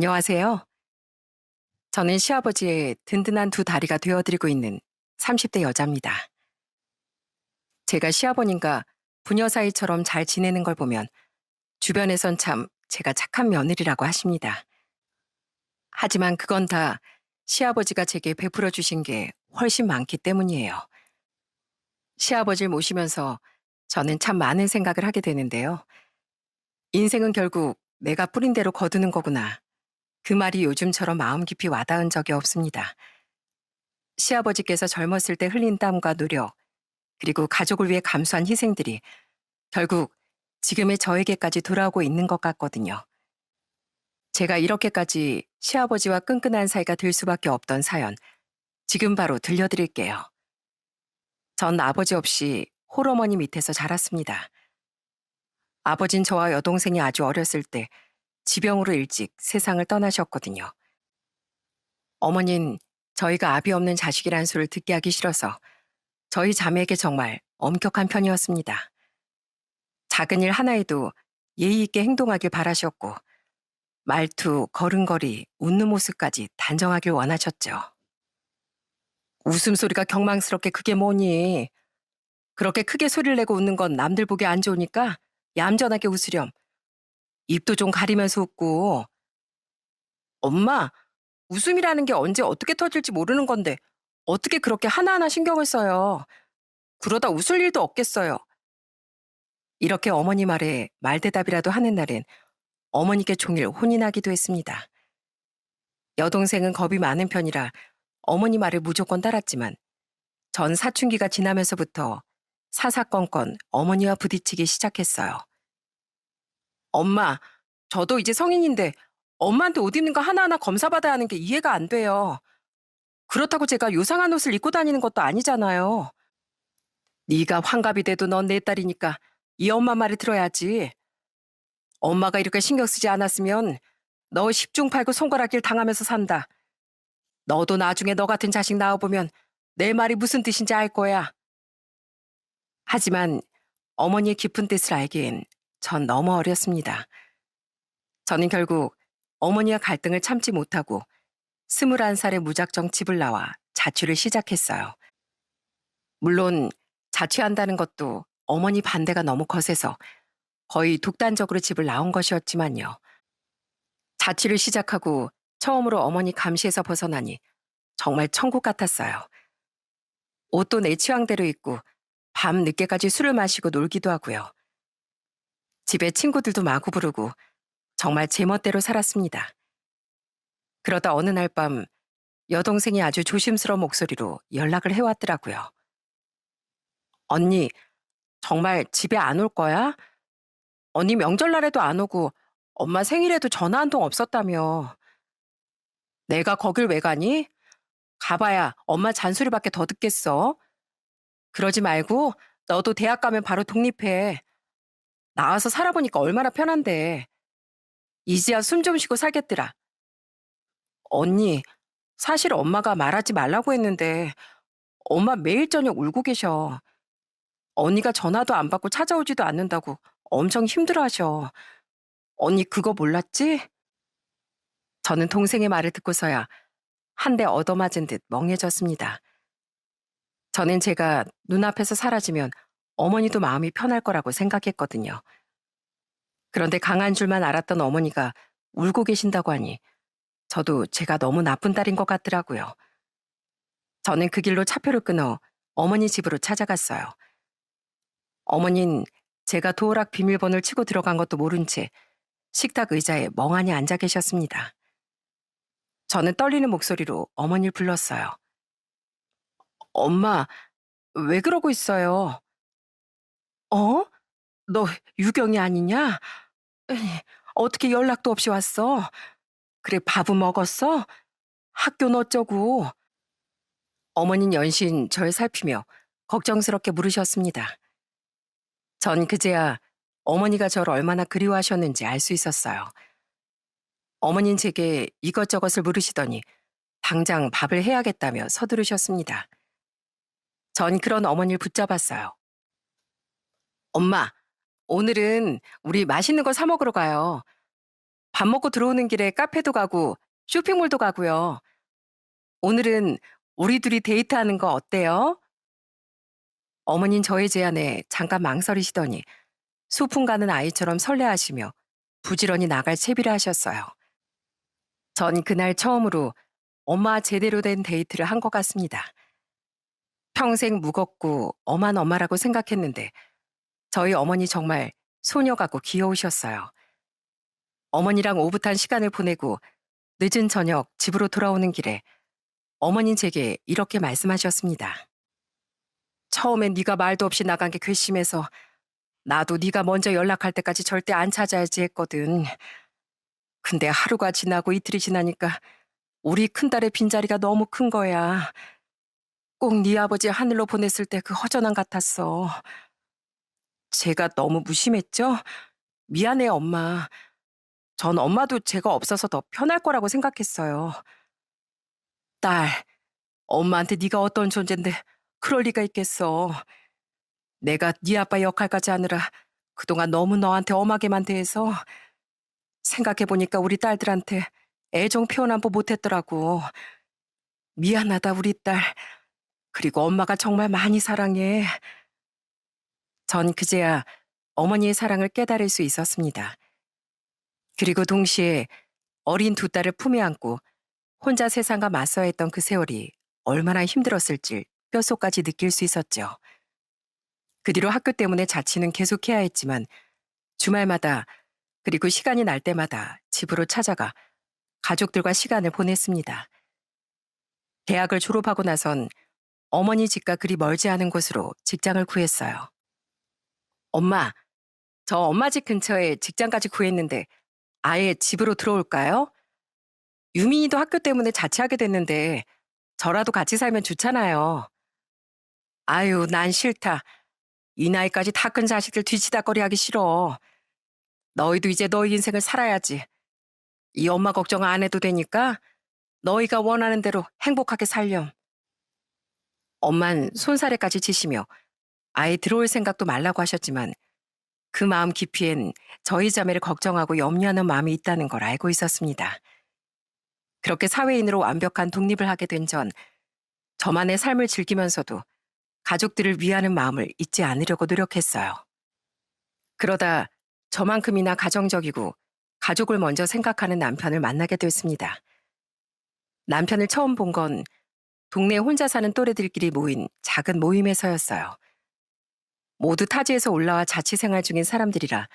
안녕하세요. 저는 시아버지의 든든한 두 다리가 되어드리고 있는 30대 여자입니다. 제가 시아버님과 부녀 사이처럼 잘 지내는 걸 보면 주변에선 참 제가 착한 며느리라고 하십니다. 하지만 그건 다 시아버지가 제게 베풀어 주신 게 훨씬 많기 때문이에요. 시아버지를 모시면서 저는 참 많은 생각을 하게 되는데요. 인생은 결국 내가 뿌린 대로 거두는 거구나. 그 말이 요즘처럼 마음 깊이 와닿은 적이 없습니다. 시아버지께서 젊었을 때 흘린 땀과 노력, 그리고 가족을 위해 감수한 희생들이 결국 지금의 저에게까지 돌아오고 있는 것 같거든요. 제가 이렇게까지 시아버지와 끈끈한 사이가 될 수밖에 없던 사연, 지금 바로 들려드릴게요. 전 아버지 없이 홀어머니 밑에서 자랐습니다. 아버진 저와 여동생이 아주 어렸을 때 지병으로 일찍 세상을 떠나셨거든요. 어머닌 저희가 아비 없는 자식이란 소리를 듣게 하기 싫어서 저희 자매에게 정말 엄격한 편이었습니다. 작은 일 하나에도 예의 있게 행동하길 바라셨고 말투, 걸음걸이, 웃는 모습까지 단정하길 원하셨죠. 웃음소리가 경망스럽게 그게 뭐니? 그렇게 크게 소리를 내고 웃는 건 남들 보기 안 좋으니까 얌전하게 웃으렴. 입도 좀 가리면서 웃고. 엄마, 웃음이라는 게 언제 어떻게 터질지 모르는 건데 어떻게 그렇게 하나하나 신경을 써요. 그러다 웃을 일도 없겠어요. 이렇게 어머니 말에 말대답이라도 하는 날엔 어머니께 종일 혼이 나기도 했습니다. 여동생은 겁이 많은 편이라 어머니 말을 무조건 따랐지만 전 사춘기가 지나면서부터 사사건건 어머니와 부딪히기 시작했어요. 엄마, 저도 이제 성인인데 엄마한테 옷 입는 거 하나하나 검사받아야 하는 게 이해가 안 돼요. 그렇다고 제가 요상한 옷을 입고 다니는 것도 아니잖아요. 네가 환갑이 돼도 넌 내 딸이니까 이 엄마 말을 들어야지. 엄마가 이렇게 신경 쓰지 않았으면 너 10중 8구 손가락질 당하면서 산다. 너도 나중에 너 같은 자식 낳아보면 내 말이 무슨 뜻인지 알 거야. 하지만 어머니의 깊은 뜻을 알기엔 전 너무 어렸습니다. 저는 결국 어머니와 갈등을 참지 못하고 21살에 무작정 집을 나와 자취를 시작했어요. 물론 자취한다는 것도 어머니 반대가 너무 거세서 거의 독단적으로 집을 나온 것이었지만요. 자취를 시작하고 처음으로 어머니 감시에서 벗어나니 정말 천국 같았어요. 옷도 내 취향대로 입고 밤 늦게까지 술을 마시고 놀기도 하고요. 집에 친구들도 마구 부르고 정말 제멋대로 살았습니다. 그러다 어느 날 밤 여동생이 아주 조심스러운 목소리로 연락을 해왔더라고요. 언니, 정말 집에 안 올 거야? 언니 명절날에도 안 오고 엄마 생일에도 전화 한 통 없었다며. 내가 거길 왜 가니? 가봐야 엄마 잔소리밖에 더 듣겠어. 그러지 말고 너도 대학 가면 바로 독립해. 나와서 살아보니까 얼마나 편한데. 이제야 숨 좀 쉬고 살겠더라. 언니, 사실 엄마가 말하지 말라고 했는데 엄마 매일 저녁 울고 계셔. 언니가 전화도 안 받고 찾아오지도 않는다고 엄청 힘들어하셔. 언니 그거 몰랐지? 저는 동생의 말을 듣고서야 한 대 얻어맞은 듯 멍해졌습니다. 저는 제가 눈앞에서 사라지면 어머니도 마음이 편할 거라고 생각했거든요. 그런데 강한 줄만 알았던 어머니가 울고 계신다고 하니 저도 제가 너무 나쁜 딸인 것 같더라고요. 저는 그 길로 차표를 끊어 어머니 집으로 찾아갔어요. 어머닌 제가 도어락 비밀번호를 치고 들어간 것도 모른 채 식탁 의자에 멍하니 앉아 계셨습니다. 저는 떨리는 목소리로 어머니를 불렀어요. 엄마, 왜 그러고 있어요? 어? 너 유경이 아니냐? 에이, 어떻게 연락도 없이 왔어? 그래, 밥은 먹었어? 학교는 어쩌고? 어머니는 연신 절 살피며 걱정스럽게 물으셨습니다. 전 그제야 어머니가 저를 얼마나 그리워하셨는지 알 수 있었어요. 어머니는 제게 이것저것을 물으시더니 당장 밥을 해야겠다며 서두르셨습니다. 전 그런 어머니를 붙잡았어요. 엄마, 오늘은 우리 맛있는 거 사 먹으러 가요. 밥 먹고 들어오는 길에 카페도 가고 쇼핑몰도 가고요. 오늘은 우리 둘이 데이트하는 거 어때요? 어머닌 저의 제안에 잠깐 망설이시더니 소풍 가는 아이처럼 설레하시며 부지런히 나갈 채비를 하셨어요. 전 그날 처음으로 엄마 제대로 된 데이트를 한 것 같습니다. 평생 무겁고 엄한 엄마라고 생각했는데 저희 어머니 정말 소녀 같고 귀여우셨어요. 어머니랑 오붓한 시간을 보내고 늦은 저녁 집으로 돌아오는 길에 어머닌 제게 이렇게 말씀하셨습니다. 처음엔 네가 말도 없이 나간 게 괘씸해서 나도 네가 먼저 연락할 때까지 절대 안 찾아야지 했거든. 근데 하루가 지나고 이틀이 지나니까 우리 큰딸의 빈자리가 너무 큰 거야. 꼭 네 아버지 하늘로 보냈을 때 그 허전함 같았어. 제가 너무 무심했죠? 미안해, 엄마. 전 엄마도 제가 없어서 더 편할 거라고 생각했어요. 딸, 엄마한테 네가 어떤 존재인데 그럴 리가 있겠어. 내가 네 아빠 역할까지 하느라 그동안 너무 너한테 엄하게만 대해서 생각해보니까 우리 딸들한테 애정 표현 한 번 못했더라고. 미안하다, 우리 딸. 그리고 엄마가 정말 많이 사랑해. 전 그제야 어머니의 사랑을 깨달을 수 있었습니다. 그리고 동시에 어린 두 딸을 품에 안고 혼자 세상과 맞서야 했던 그 세월이 얼마나 힘들었을지 뼛속까지 느낄 수 있었죠. 그 뒤로 학교 때문에 자취는 계속해야 했지만 주말마다 그리고 시간이 날 때마다 집으로 찾아가 가족들과 시간을 보냈습니다. 대학을 졸업하고 나선 어머니 집과 그리 멀지 않은 곳으로 직장을 구했어요. 엄마, 저 엄마 집 근처에 직장까지 구했는데 아예 집으로 들어올까요? 유민이도 학교 때문에 자취하게 됐는데 저라도 같이 살면 좋잖아요. 아유, 난 싫다. 이 나이까지 다 큰 자식들 뒤치다꺼리 하기 싫어. 너희도 이제 너희 인생을 살아야지. 이 엄마 걱정 안 해도 되니까 너희가 원하는 대로 행복하게 살렴. 엄만 손사래까지 치시며 아예 들어올 생각도 말라고 하셨지만 그 마음 깊이엔 저희 자매를 걱정하고 염려하는 마음이 있다는 걸 알고 있었습니다. 그렇게 사회인으로 완벽한 독립을 하게 된 전 저만의 삶을 즐기면서도 가족들을 위하는 마음을 잊지 않으려고 노력했어요. 그러다 저만큼이나 가정적이고 가족을 먼저 생각하는 남편을 만나게 됐습니다. 남편을 처음 본 건 동네 혼자 사는 또래들끼리 모인 작은 모임에서였어요. 모두 타지에서 올라와 자취 생활 중인 사람들이라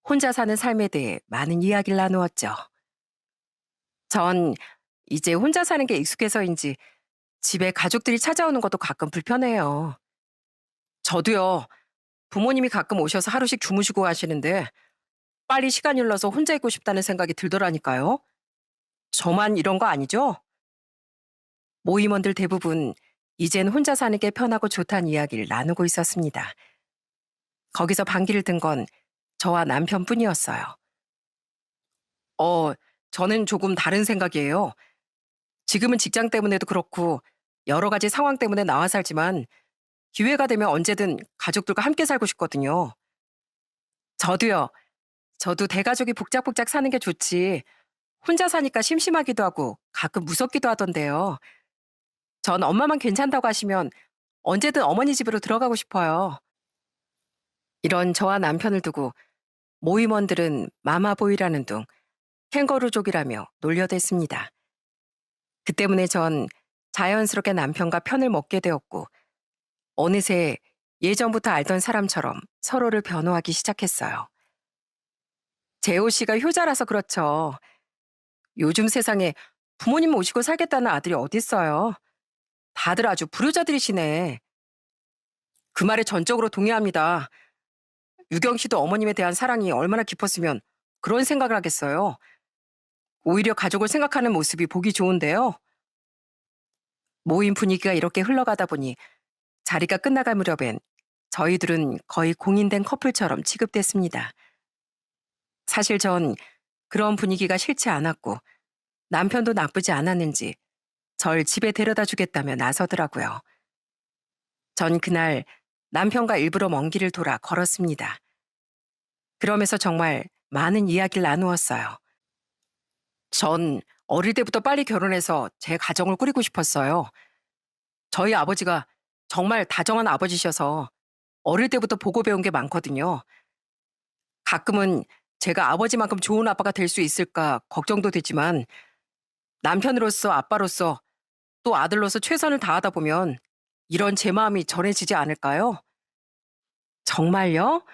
혼자 사는 삶에 대해 많은 이야기를 나누었죠. 전 이제 혼자 사는 게 익숙해서인지 집에 가족들이 찾아오는 것도 가끔 불편해요. 저도요. 부모님이 가끔 오셔서 하루씩 주무시고 가시는데 빨리 시간이 흘러서 혼자 있고 싶다는 생각이 들더라니까요. 저만 이런 거 아니죠? 모임원들 대부분 이젠 혼자 사는 게 편하고 좋다는 이야기를 나누고 있었습니다. 거기서 반기를 든 건 저와 남편뿐이었어요. 어, 저는 조금 다른 생각이에요. 지금은 직장 때문에도 그렇고 여러 가지 상황 때문에 나와 살지만 기회가 되면 언제든 가족들과 함께 살고 싶거든요. 저도요. 저도 대가족이 복작복작 사는 게 좋지. 혼자 사니까 심심하기도 하고 가끔 무섭기도 하던데요. 전 엄마만 괜찮다고 하시면 언제든 어머니 집으로 들어가고 싶어요. 이런 저와 남편을 두고 모임원들은 마마보이라는 둥 캥거루족이라며 놀려댔습니다. 그 때문에 전 자연스럽게 남편과 편을 먹게 되었고 어느새 예전부터 알던 사람처럼 서로를 변호하기 시작했어요. 재호 씨가 효자라서 그렇죠. 요즘 세상에 부모님 모시고 살겠다는 아들이 어딨어요. 다들 아주 불효자들이시네. 그 말에 전적으로 동의합니다. 유경 씨도 어머님에 대한 사랑이 얼마나 깊었으면 그런 생각을 하겠어요. 오히려 가족을 생각하는 모습이 보기 좋은데요. 모임 분위기가 이렇게 흘러가다 보니 자리가 끝나갈 무렵엔 저희들은 거의 공인된 커플처럼 취급됐습니다. 사실 전 그런 분위기가 싫지 않았고 남편도 나쁘지 않았는지 절 집에 데려다 주겠다며 나서더라고요. 전 그날 남편과 일부러 먼 길을 돌아 걸었습니다. 그러면서 정말 많은 이야기를 나누었어요. 전 어릴 때부터 빨리 결혼해서 제 가정을 꾸리고 싶었어요. 저희 아버지가 정말 다정한 아버지셔서 어릴 때부터 보고 배운 게 많거든요. 가끔은 제가 아버지만큼 좋은 아빠가 될 수 있을까 걱정도 되지만 남편으로서 아빠로서 또 아들로서 최선을 다하다 보면 이런 제 마음이 전해지지 않을까요? 정말요?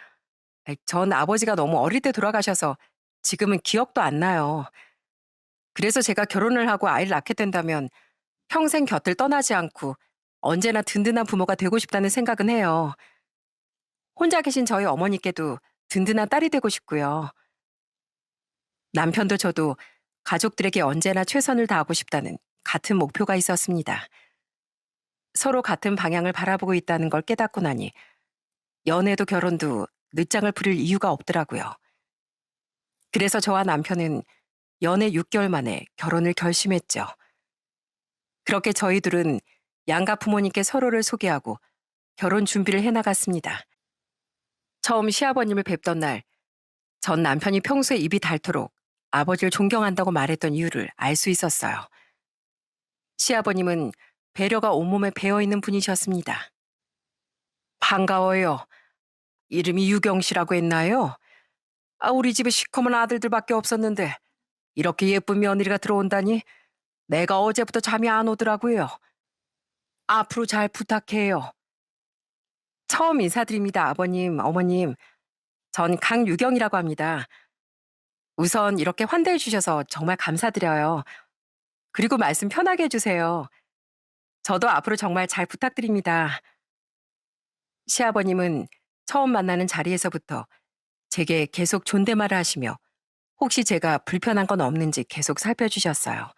전 아버지가 너무 어릴 때 돌아가셔서 지금은 기억도 안 나요. 그래서 제가 결혼을 하고 아이를 낳게 된다면 평생 곁을 떠나지 않고 언제나 든든한 부모가 되고 싶다는 생각은 해요. 혼자 계신 저희 어머니께도 든든한 딸이 되고 싶고요. 남편도 저도 가족들에게 언제나 최선을 다하고 싶다는 같은 목표가 있었습니다. 서로 같은 방향을 바라보고 있다는 걸 깨닫고 나니 연애도 결혼도 늦장을 부릴 이유가 없더라고요. 그래서 저와 남편은 연애 6개월 만에 결혼을 결심했죠. 그렇게 저희 둘은 양가 부모님께 서로를 소개하고 결혼 준비를 해나갔습니다. 처음 시아버님을 뵙던 날, 전 남편이 평소에 입이 닳도록 아버지를 존경한다고 말했던 이유를 알 수 있었어요. 시아버님은 배려가 온몸에 배어있는 분이셨습니다. 반가워요. 이름이 유경 씨라고 했나요? 우리 집에 시커먼 아들들밖에 없었는데 이렇게 예쁜 며느리가 들어온다니 내가 어제부터 잠이 안 오더라고요. 앞으로 잘 부탁해요. 처음 인사드립니다, 아버님, 어머님. 전 강유경이라고 합니다. 우선 이렇게 환대해 주셔서 정말 감사드려요. 그리고 말씀 편하게 해주세요. 저도 앞으로 정말 잘 부탁드립니다. 시아버님은 처음 만나는 자리에서부터 제게 계속 존댓말을 하시며 혹시 제가 불편한 건 없는지 계속 살펴주셨어요.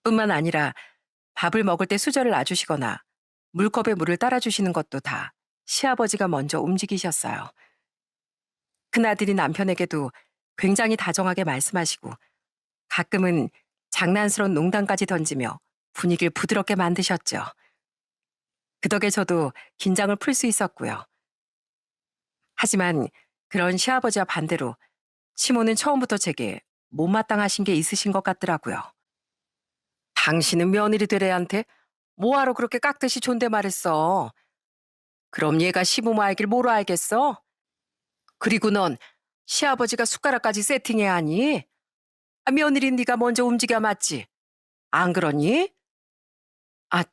뿐만 아니라 밥을 먹을 때 수저를 놔주시거나 물컵에 물을 따라주시는 것도 다 시아버지가 먼저 움직이셨어요. 큰아들이 남편에게도 굉장히 다정하게 말씀하시고 가끔은 장난스러운 농담까지 던지며 분위기를 부드럽게 만드셨죠. 그 덕에 저도 긴장을 풀 수 있었고요. 하지만 그런 시아버지와 반대로 시모는 처음부터 제게 못마땅하신 게 있으신 것 같더라고요. 당신은 며느리 되래한테 뭐하러 그렇게 깍듯이 존댓말했어. 그럼 얘가 시부모 알길 뭐로 알겠어? 그리고 넌 시아버지가 숟가락까지 세팅해야 하니? 며느리 네가 먼저 움직여 맞지? 안 그러니?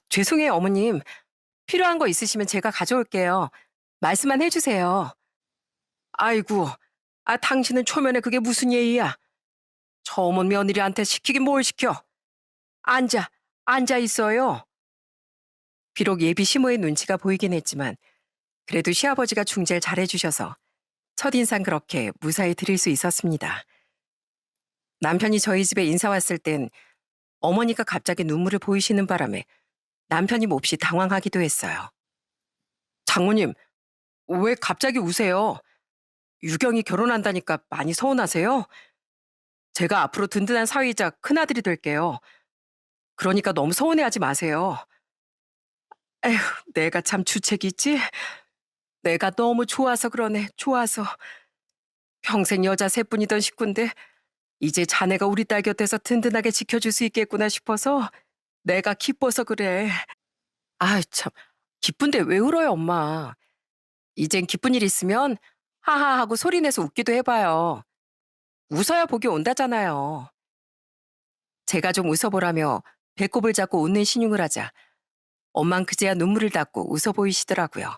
죄송해요 어머님. 필요한 거 있으시면 제가 가져올게요. 말씀만 해주세요. 아이고, 당신은 초면에 그게 무슨 예의야? 처음 온 며느리한테 시키긴 뭘 시켜? 앉아, 앉아 있어요. 비록 예비 시모의 눈치가 보이긴 했지만 그래도 시아버지가 중재를 잘해주셔서 첫인상 그렇게 무사히 드릴 수 있었습니다. 남편이 저희 집에 인사 왔을 땐 어머니가 갑자기 눈물을 보이시는 바람에 남편이 몹시 당황하기도 했어요. 장모님, 왜 갑자기 우세요? 유경이 결혼한다니까 많이 서운하세요? 제가 앞으로 든든한 사위이자 큰아들이 될게요. 그러니까 너무 서운해하지 마세요. 에휴, 내가 참 주책이 있지? 내가 너무 좋아서 그러네, 좋아서. 평생 여자 셋뿐이던 식구인데 이제 자네가 우리 딸 곁에서 든든하게 지켜줄 수 있겠구나 싶어서 내가 기뻐서 그래. 참, 기쁜데 왜 울어요, 엄마? 이젠 기쁜 일 있으면 하하 하고 소리내서 웃기도 해봐요. 웃어야 복이 온다잖아요. 제가 좀 웃어보라며 배꼽을 잡고 웃는 신용을 하자 엄만 그제야 눈물을 닦고 웃어 보이시더라고요.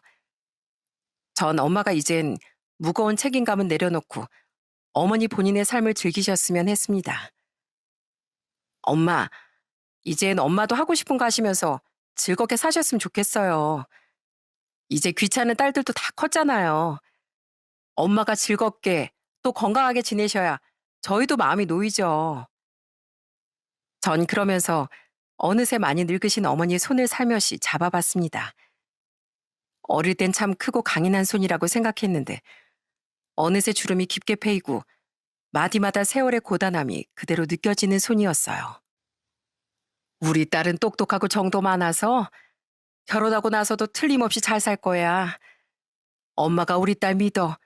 전 엄마가 이젠 무거운 책임감은 내려놓고 어머니 본인의 삶을 즐기셨으면 했습니다. 엄마, 이젠 엄마도 하고 싶은 거 하시면서 즐겁게 사셨으면 좋겠어요. 이제 귀찮은 딸들도 다 컸잖아요. 엄마가 즐겁게 또 건강하게 지내셔야 저희도 마음이 놓이죠. 전 그러면서 어느새 많이 늙으신 어머니의 손을 살며시 잡아봤습니다. 어릴 땐 참 크고 강인한 손이라고 생각했는데 어느새 주름이 깊게 패이고 마디마다 세월의 고단함이 그대로 느껴지는 손이었어요. 우리 딸은 똑똑하고 정도 많아서 결혼하고 나서도 틀림없이 잘 살 거야. 엄마가 우리 딸 믿어.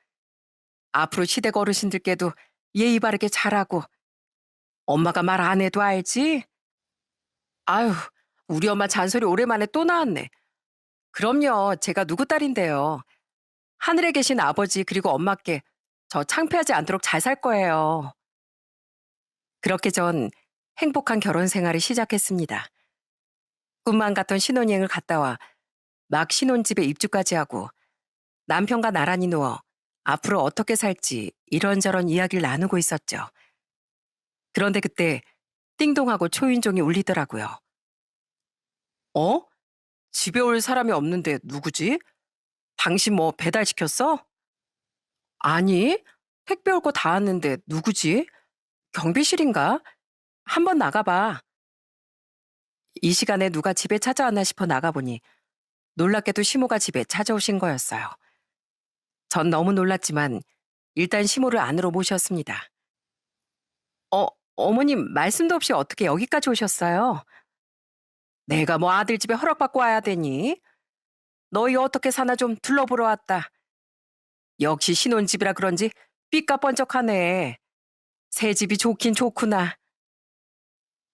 앞으로 시댁 어르신들께도 예의 바르게 잘하고 엄마가 말 안 해도 알지? 아유, 우리 엄마 잔소리 오랜만에 또 나왔네. 그럼요, 제가 누구 딸인데요. 하늘에 계신 아버지 그리고 엄마께 저 창피하지 않도록 잘 살 거예요. 그렇게 전 행복한 결혼 생활을 시작했습니다. 꿈만 같던 신혼여행을 갔다 와 막 신혼집에 입주까지 하고 남편과 나란히 누워 앞으로 어떻게 살지 이런저런 이야기를 나누고 있었죠. 그런데 그때 띵동하고 초인종이 울리더라고요. 어? 집에 올 사람이 없는데 누구지? 당신 뭐 배달시켰어? 아니, 택배 올 거 다 왔는데 누구지? 경비실인가? 한번 나가봐. 이 시간에 누가 집에 찾아왔나 싶어 나가보니 놀랍게도 시모가 집에 찾아오신 거였어요. 전 너무 놀랐지만 일단 시모를 안으로 모셨습니다. 어, 어머님 말씀도 없이 어떻게 여기까지 오셨어요? 내가 뭐 아들 집에 허락받고 와야 되니? 너희 어떻게 사나 좀 둘러보러 왔다. 역시 신혼집이라 그런지 삐까뻔쩍하네. 새 집이 좋긴 좋구나.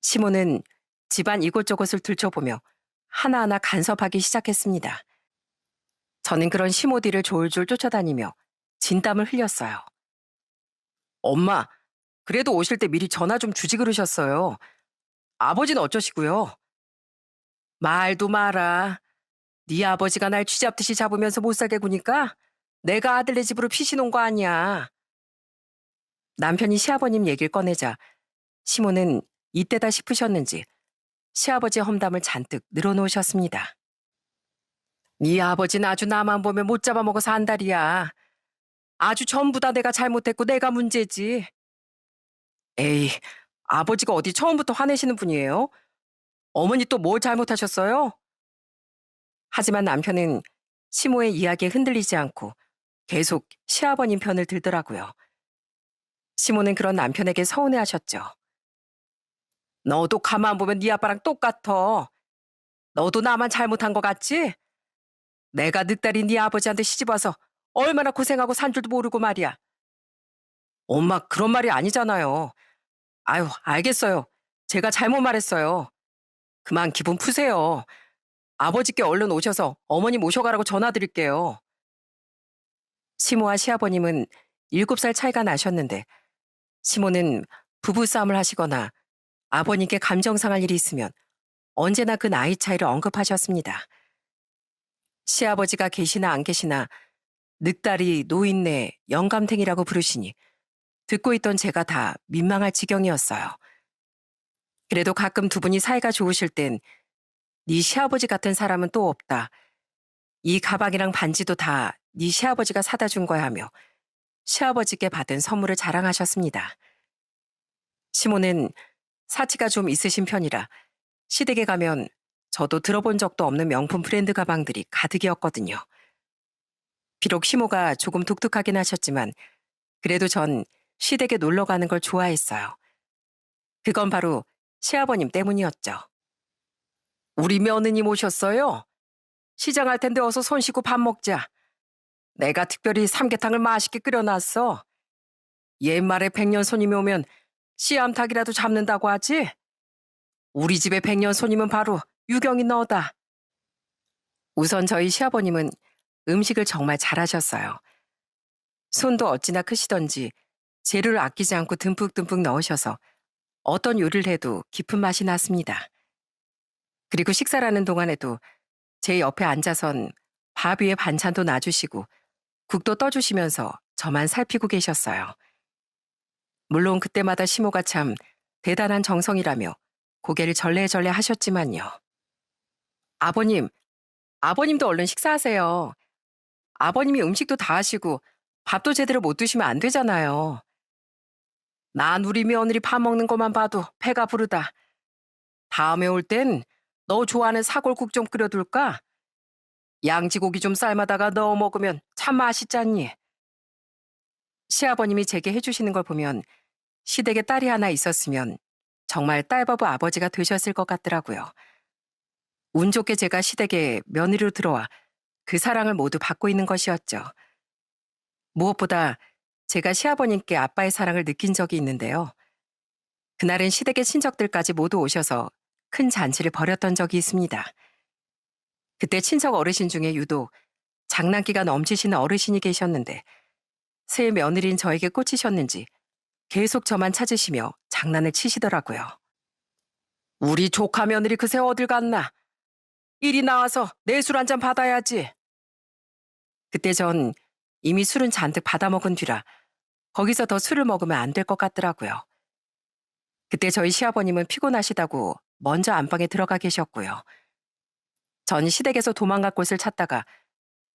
시모는 집안 이곳저곳을 들춰보며 하나하나 간섭하기 시작했습니다. 저는 그런 시모 뒤를 졸졸 쫓아다니며 진땀을 흘렸어요. 엄마, 그래도 오실 때 미리 전화 좀 주지 그러셨어요. 아버지는 어쩌시고요? 말도 마라. 네 아버지가 날 쥐잡듯이 잡으면서 못 살게 구니까 내가 아들네 집으로 피신온 거 아니야. 남편이 시아버님 얘기를 꺼내자 시모는 이때다 싶으셨는지 시아버지의 험담을 잔뜩 늘어놓으셨습니다. 네 아버지는 아주 나만 보면 못 잡아먹어서 안달이야. 아주 전부 다 내가 잘못했고 내가 문제지. 에이, 아버지가 어디 처음부터 화내시는 분이에요? 어머니 또 뭘 잘못하셨어요? 하지만 남편은 시모의 이야기에 흔들리지 않고 계속 시아버님 편을 들더라고요. 시모는 그런 남편에게 서운해하셨죠. 너도 가만 보면 네 아빠랑 똑같아. 너도 나만 잘못한 것 같지? 내가 늑다리 네 아버지한테 시집와서 얼마나 고생하고 산 줄도 모르고 말이야. 엄마 그런 말이 아니잖아요. 아유 알겠어요. 제가 잘못 말했어요. 그만 기분 푸세요. 아버지께 얼른 오셔서 어머니 모셔가라고 전화드릴게요. 시모와 시아버님은 7살 차이가 나셨는데 시모는 부부싸움을 하시거나 아버님께 감정 상할 일이 있으면 언제나 그 나이 차이를 언급하셨습니다. 시아버지가 계시나 안 계시나 늑다리, 노인네, 영감탱이라고 부르시니 듣고 있던 제가 다 민망할 지경이었어요. 그래도 가끔 두 분이 사이가 좋으실 땐 네 시아버지 같은 사람은 또 없다. 이 가방이랑 반지도 다 네 시아버지가 사다 준 거야 하며 시아버지께 받은 선물을 자랑하셨습니다. 시모는 사치가 좀 있으신 편이라 시댁에 가면 저도 들어본 적도 없는 명품 브랜드 가방들이 가득이었거든요. 비록 시모가 조금 독특하긴 하셨지만 그래도 전 시댁에 놀러 가는 걸 좋아했어요. 그건 바로 시아버님 때문이었죠. 우리 며느님 오셨어요? 시장할 텐데 어서 손 씻고 밥 먹자. 내가 특별히 삼계탕을 맛있게 끓여놨어. 옛말에 백년 손님이 오면 씨암탉이라도 잡는다고 하지? 우리 집에 백년 손님은 바로 유경이 너다. 우선 저희 시아버님은 음식을 정말 잘하셨어요. 손도 어찌나 크시던지 재료를 아끼지 않고 듬뿍듬뿍 넣으셔서 어떤 요리를 해도 깊은 맛이 났습니다. 그리고 식사를 하는 동안에도 제 옆에 앉아선 밥 위에 반찬도 놔주시고 국도 떠주시면서 저만 살피고 계셨어요. 물론 그때마다 시모가 참 대단한 정성이라며 고개를 절레절레 하셨지만요. 아버님, 아버님도 얼른 식사하세요. 아버님이 음식도 다 하시고 밥도 제대로 못 드시면 안 되잖아요. 난 우리 며느리 밥 먹는 것만 봐도 배가 부르다. 다음에 올 땐 너 좋아하는 사골국 좀 끓여둘까? 양지고기 좀 삶아다가 넣어 먹으면 참 맛있잖니. 시아버님이 제게 해주시는 걸 보면 시댁에 딸이 하나 있었으면 정말 딸바보 아버지가 되셨을 것 같더라고요. 운 좋게 제가 시댁에 며느리로 들어와 그 사랑을 모두 받고 있는 것이었죠. 무엇보다 제가 시아버님께 아빠의 사랑을 느낀 적이 있는데요. 그날은 시댁의 친척들까지 모두 오셔서 큰 잔치를 벌였던 적이 있습니다. 그때 친척 어르신 중에 유독 장난기가 넘치시는 어르신이 계셨는데 새 며느리인 저에게 꽂히셨는지 계속 저만 찾으시며 장난을 치시더라고요. 우리 조카 며느리 그새 어딜 갔나? 이리 나와서 내 술 한 잔 받아야지. 그때 전 이미 술은 잔뜩 받아먹은 뒤라 거기서 더 술을 먹으면 안 될 것 같더라고요. 그때 저희 시아버님은 피곤하시다고 먼저 안방에 들어가 계셨고요. 전 시댁에서 도망갈 곳을 찾다가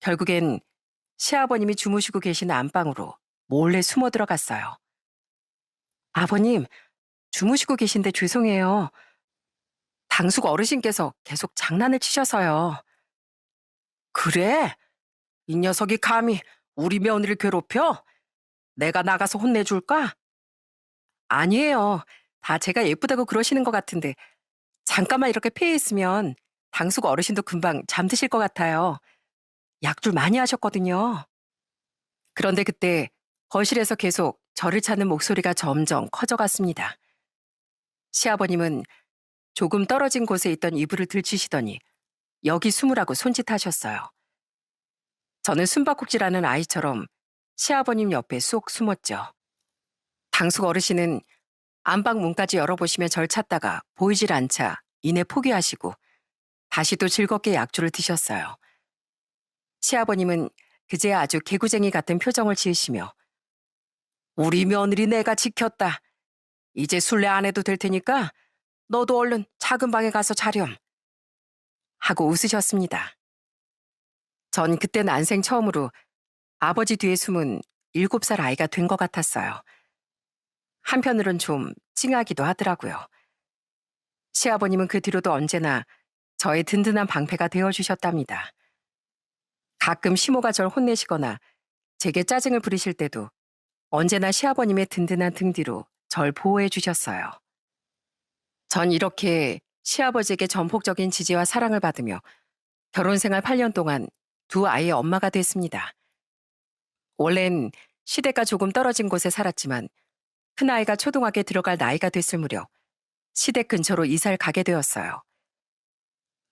결국엔 시아버님이 주무시고 계시는 안방으로 몰래 숨어 들어갔어요. 아버님, 주무시고 계신데 죄송해요. 당숙 어르신께서 계속 장난을 치셔서요. 그래? 이 녀석이 감히 우리 며느리를 괴롭혀? 내가 나가서 혼내줄까? 아니에요. 다 제가 예쁘다고 그러시는 것 같은데 잠깐만 이렇게 피해 있으면 당숙 어르신도 금방 잠드실 것 같아요. 약줄 많이 하셨거든요. 그런데 그때 거실에서 계속 저를 찾는 목소리가 점점 커져갔습니다. 시아버님은 조금 떨어진 곳에 있던 이불을 들치시더니 여기 숨으라고 손짓하셨어요. 저는 숨바꼭질하는 아이처럼 시아버님 옆에 쏙 숨었죠. 당숙 어르신은 안방 문까지 열어보시며 절 찾다가 보이질 않자 이내 포기하시고 다시 또 즐겁게 약주를 드셨어요. 시아버님은 그제야 아주 개구쟁이 같은 표정을 지으시며 우리 며느리 내가 지켰다. 이제 술래 안 해도 될 테니까 너도 얼른 작은 방에 가서 자렴. 하고 웃으셨습니다. 전 그때 난생 처음으로 아버지 뒤에 숨은 7살 아이가 된 것 같았어요. 한편으론 좀 찡하기도 하더라고요. 시아버님은 그 뒤로도 언제나 저의 든든한 방패가 되어주셨답니다. 가끔 시모가 절 혼내시거나 제게 짜증을 부리실 때도 언제나 시아버님의 든든한 등 뒤로 절 보호해 주셨어요. 전 이렇게 시아버지에게 전폭적인 지지와 사랑을 받으며 결혼 생활 8년 동안 두 아이의 엄마가 됐습니다. 원래는 시대가 조금 떨어진 곳에 살았지만 큰아이가 초등학교에 들어갈 나이가 됐을 무렵 시댁 근처로 이사를 가게 되었어요.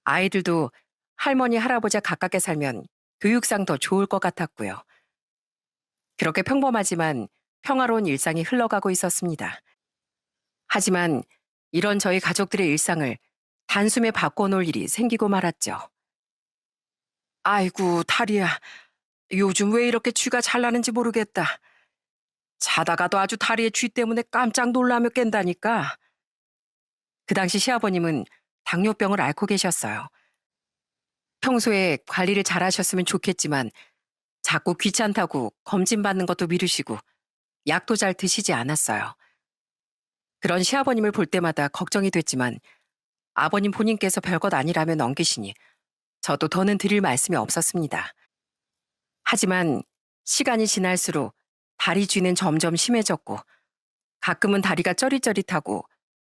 아이들도 할머니, 할아버지 가깝게 살면 교육상 더 좋을 것 같았고요. 그렇게 평범하지만 평화로운 일상이 흘러가고 있었습니다. 하지만 이런 저희 가족들의 일상을 단숨에 바꿔놓을 일이 생기고 말았죠. 아이고, 다리야. 요즘 왜 이렇게 쥐가 잘 나는지 모르겠다. 자다가도 아주 다리에 쥐 때문에 깜짝 놀라며 깬다니까. 그 당시 시아버님은 당뇨병을 앓고 계셨어요. 평소에 관리를 잘 하셨으면 좋겠지만 자꾸 귀찮다고 검진받는 것도 미루시고 약도 잘 드시지 않았어요. 그런 시아버님을 볼 때마다 걱정이 됐지만 아버님 본인께서 별것 아니라며 넘기시니 저도 더는 드릴 말씀이 없었습니다. 하지만 시간이 지날수록 다리 쥐는 점점 심해졌고 가끔은 다리가 쩌릿쩌릿하고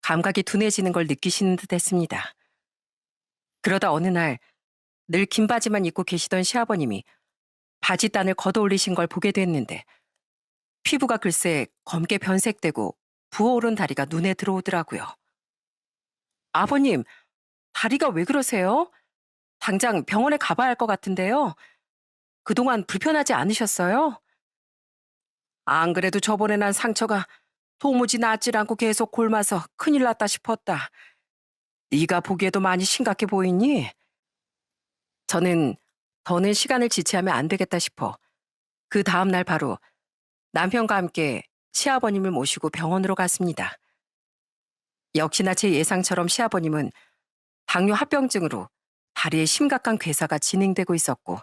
감각이 둔해지는 걸 느끼시는 듯 했습니다. 그러다 어느 날 늘 긴 바지만 입고 계시던 시아버님이 바지단을 걷어올리신 걸 보게 됐는데 피부가 글쎄 검게 변색되고 부어오른 다리가 눈에 들어오더라고요. 아버님, 다리가 왜 그러세요? 당장 병원에 가봐야 할 것 같은데요. 그동안 불편하지 않으셨어요? 안 그래도 저번에 난 상처가 도무지 낫질 않고 계속 골마서 큰일 났다 싶었다. 네가 보기에도 많이 심각해 보이니? 저는 더는 시간을 지체하면 안 되겠다 싶어 그 다음 날 바로 남편과 함께 시아버님을 모시고 병원으로 갔습니다. 역시나 제 예상처럼 시아버님은 당뇨 합병증으로 다리에 심각한 괴사가 진행되고 있었고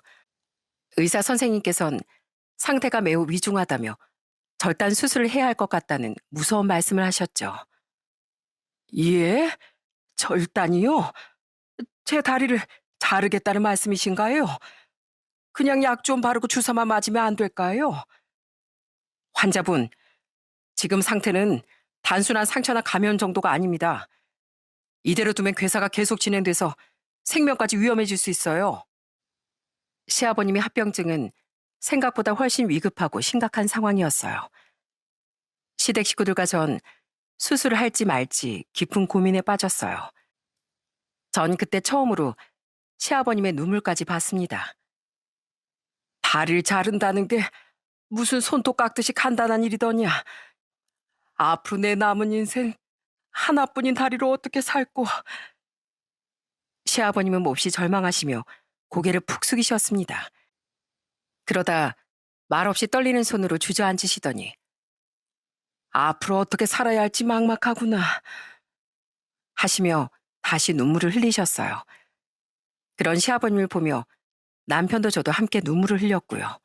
의사 선생님께선 상태가 매우 위중하다며 절단 수술을 해야 할 것 같다는 무서운 말씀을 하셨죠. 예? 절단이요? 제 다리를 자르겠다는 말씀이신가요? 그냥 약 좀 바르고 주사만 맞으면 안 될까요? 환자분, 지금 상태는 단순한 상처나 감염 정도가 아닙니다. 이대로 두면 괴사가 계속 진행돼서 생명까지 위험해질 수 있어요. 시아버님의 합병증은 생각보다 훨씬 위급하고 심각한 상황이었어요. 시댁 식구들과 전 수술을 할지 말지 깊은 고민에 빠졌어요. 전 그때 처음으로 시아버님의 눈물까지 봤습니다. 다리를 자른다는 게 무슨 손톱 깎듯이 간단한 일이더냐. 앞으로 내 남은 인생 하나뿐인 다리로 어떻게 살고. 시아버님은 몹시 절망하시며 고개를 푹 숙이셨습니다. 그러다 말없이 떨리는 손으로 주저앉으시더니 앞으로 어떻게 살아야 할지 막막하구나 하시며 다시 눈물을 흘리셨어요. 그런 시아버님을 보며 남편도 저도 함께 눈물을 흘렸고요.